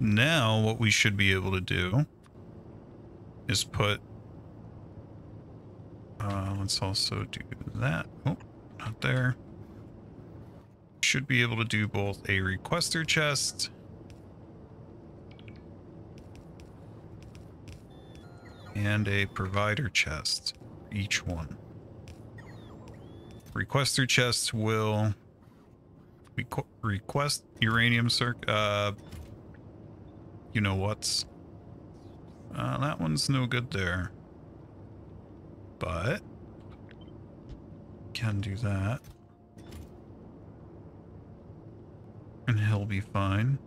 Now what we should be able to do is put, let's also do that. Oh, not there. Should be able to do both a requester chest and a provider chest, each one. Requester chests will request uranium you know what's. That one's no good there. But can do that. And he'll be fine.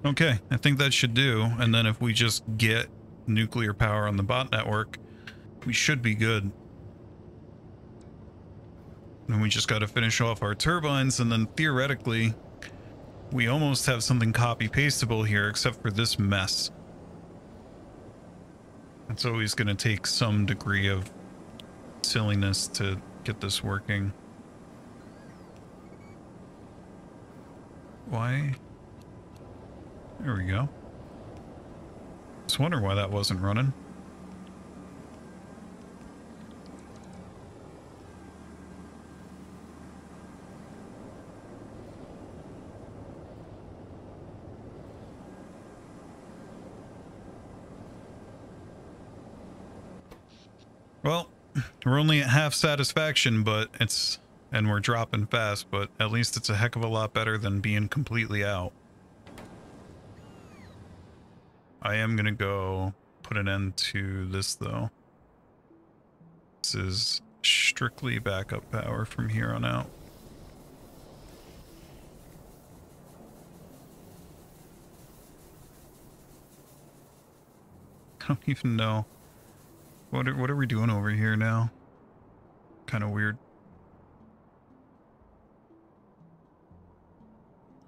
Okay, I think that should do. And then if we just get nuclear power on the bot network, we should be good. And we just got to finish off our turbines, and then theoretically, we almost have something copy-pastable here, except for this mess. It's always going to take some degree of silliness to get this working. Why? There we go. Just wonder why that wasn't running. Well, we're only at half satisfaction, but and we're dropping fast, but at least it's a heck of a lot better than being completely out. I am gonna go put an end to this though. This is strictly backup power from here on out. I don't even know. What are we doing over here now? Kind of weird.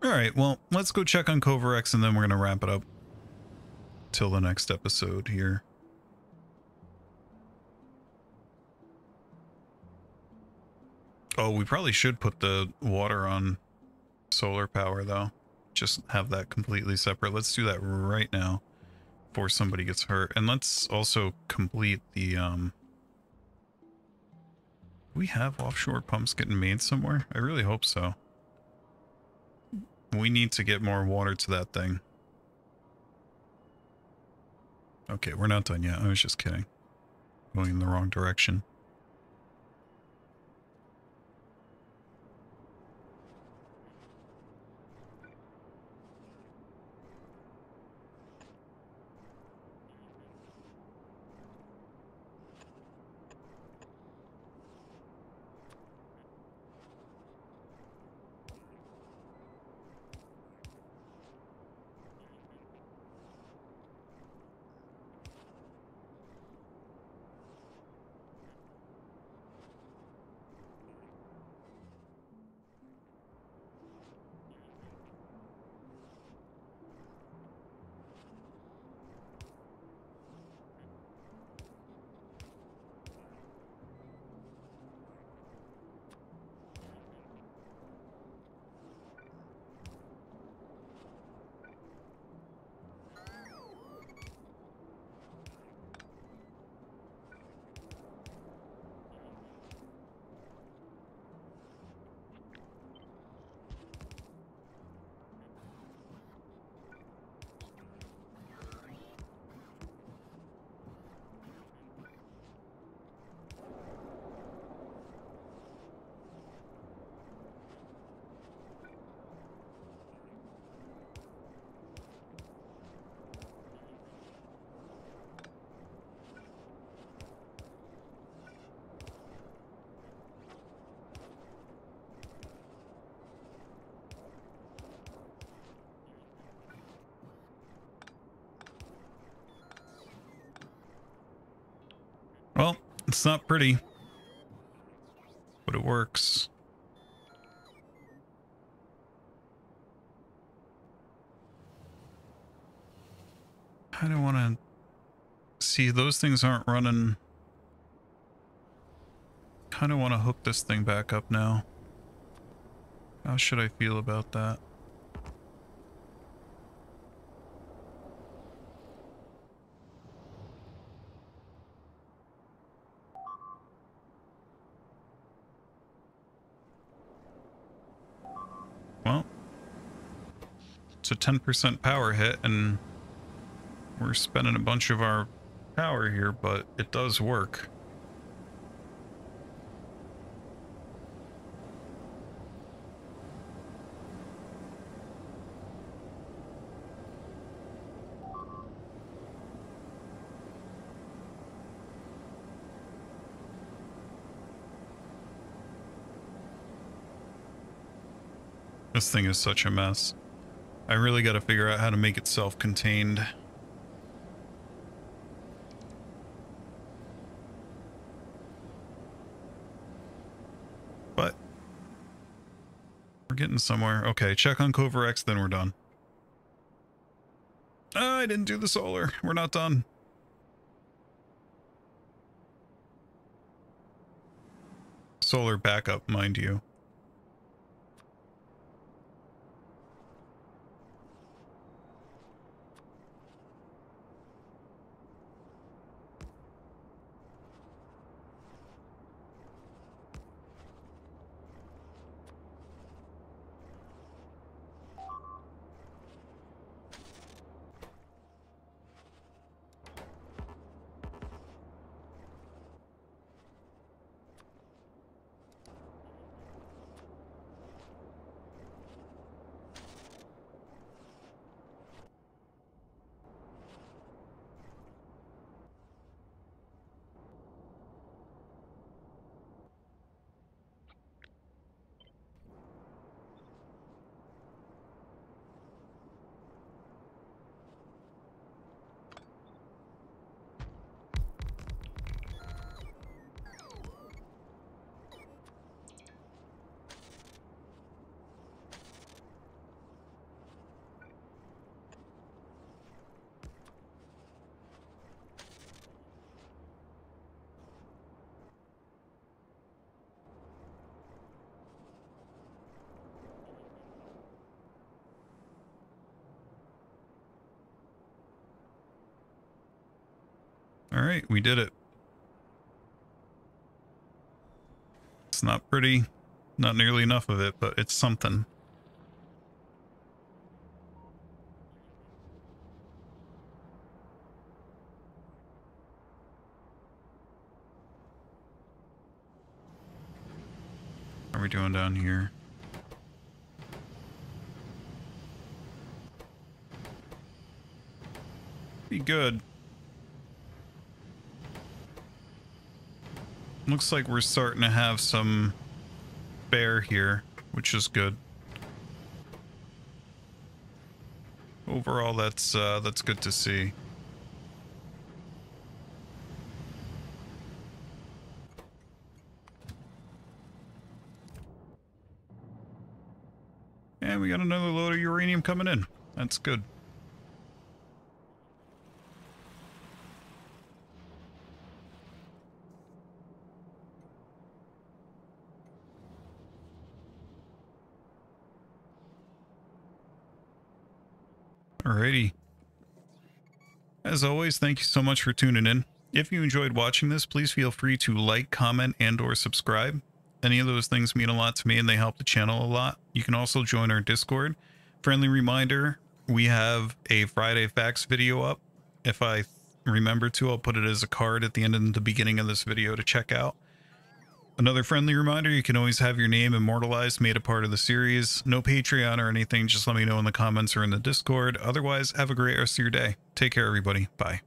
Alright, well, let's go check on Covarex and then we're gonna wrap it up till the next episode here. Oh, we probably should put the water on solar power though. Just have that completely separate. Let's do that right now before somebody gets hurt. And let's also complete the we have offshore pumps getting made somewhere? I really hope so. We need to get more water to that thing. Okay, we're not done yet. I was just kidding. Going in the wrong direction. Well, it's not pretty, but it works. I don't want to see those things aren't running kind of want to hook this thing back up now. How should I feel about that? Well, it's a 10% power hit, and we're spending a bunch of our power here, but it does work. This thing is such a mess. I really got to figure out how to make it self-contained. But we're getting somewhere. Okay, check on Cover X, then we're done. I didn't do the solar. We're not done. Solar backup, mind you. All right, we did it. It's not pretty, not nearly enough of it, but it's something. How are we doing down here? Be good. Looks like we're starting to have some bear here, which is good. Overall, that's good to see. And we got another load of uranium coming in. That's good. Alrighty. As always, thank you so much for tuning in. If you enjoyed watching this, please feel free to like, comment, and or subscribe. Any of those things mean a lot to me and they help the channel a lot. You can also join our Discord. Friendly reminder, we have a Friday Facts video up. If I remember to, I'll put it as a card at the end and the beginning of this video to check out. Another friendly reminder, you can always have your name immortalized, made a part of the series. No Patreon or anything, just let me know in the comments or in the Discord. Otherwise, have a great rest of your day. Take care, everybody. Bye.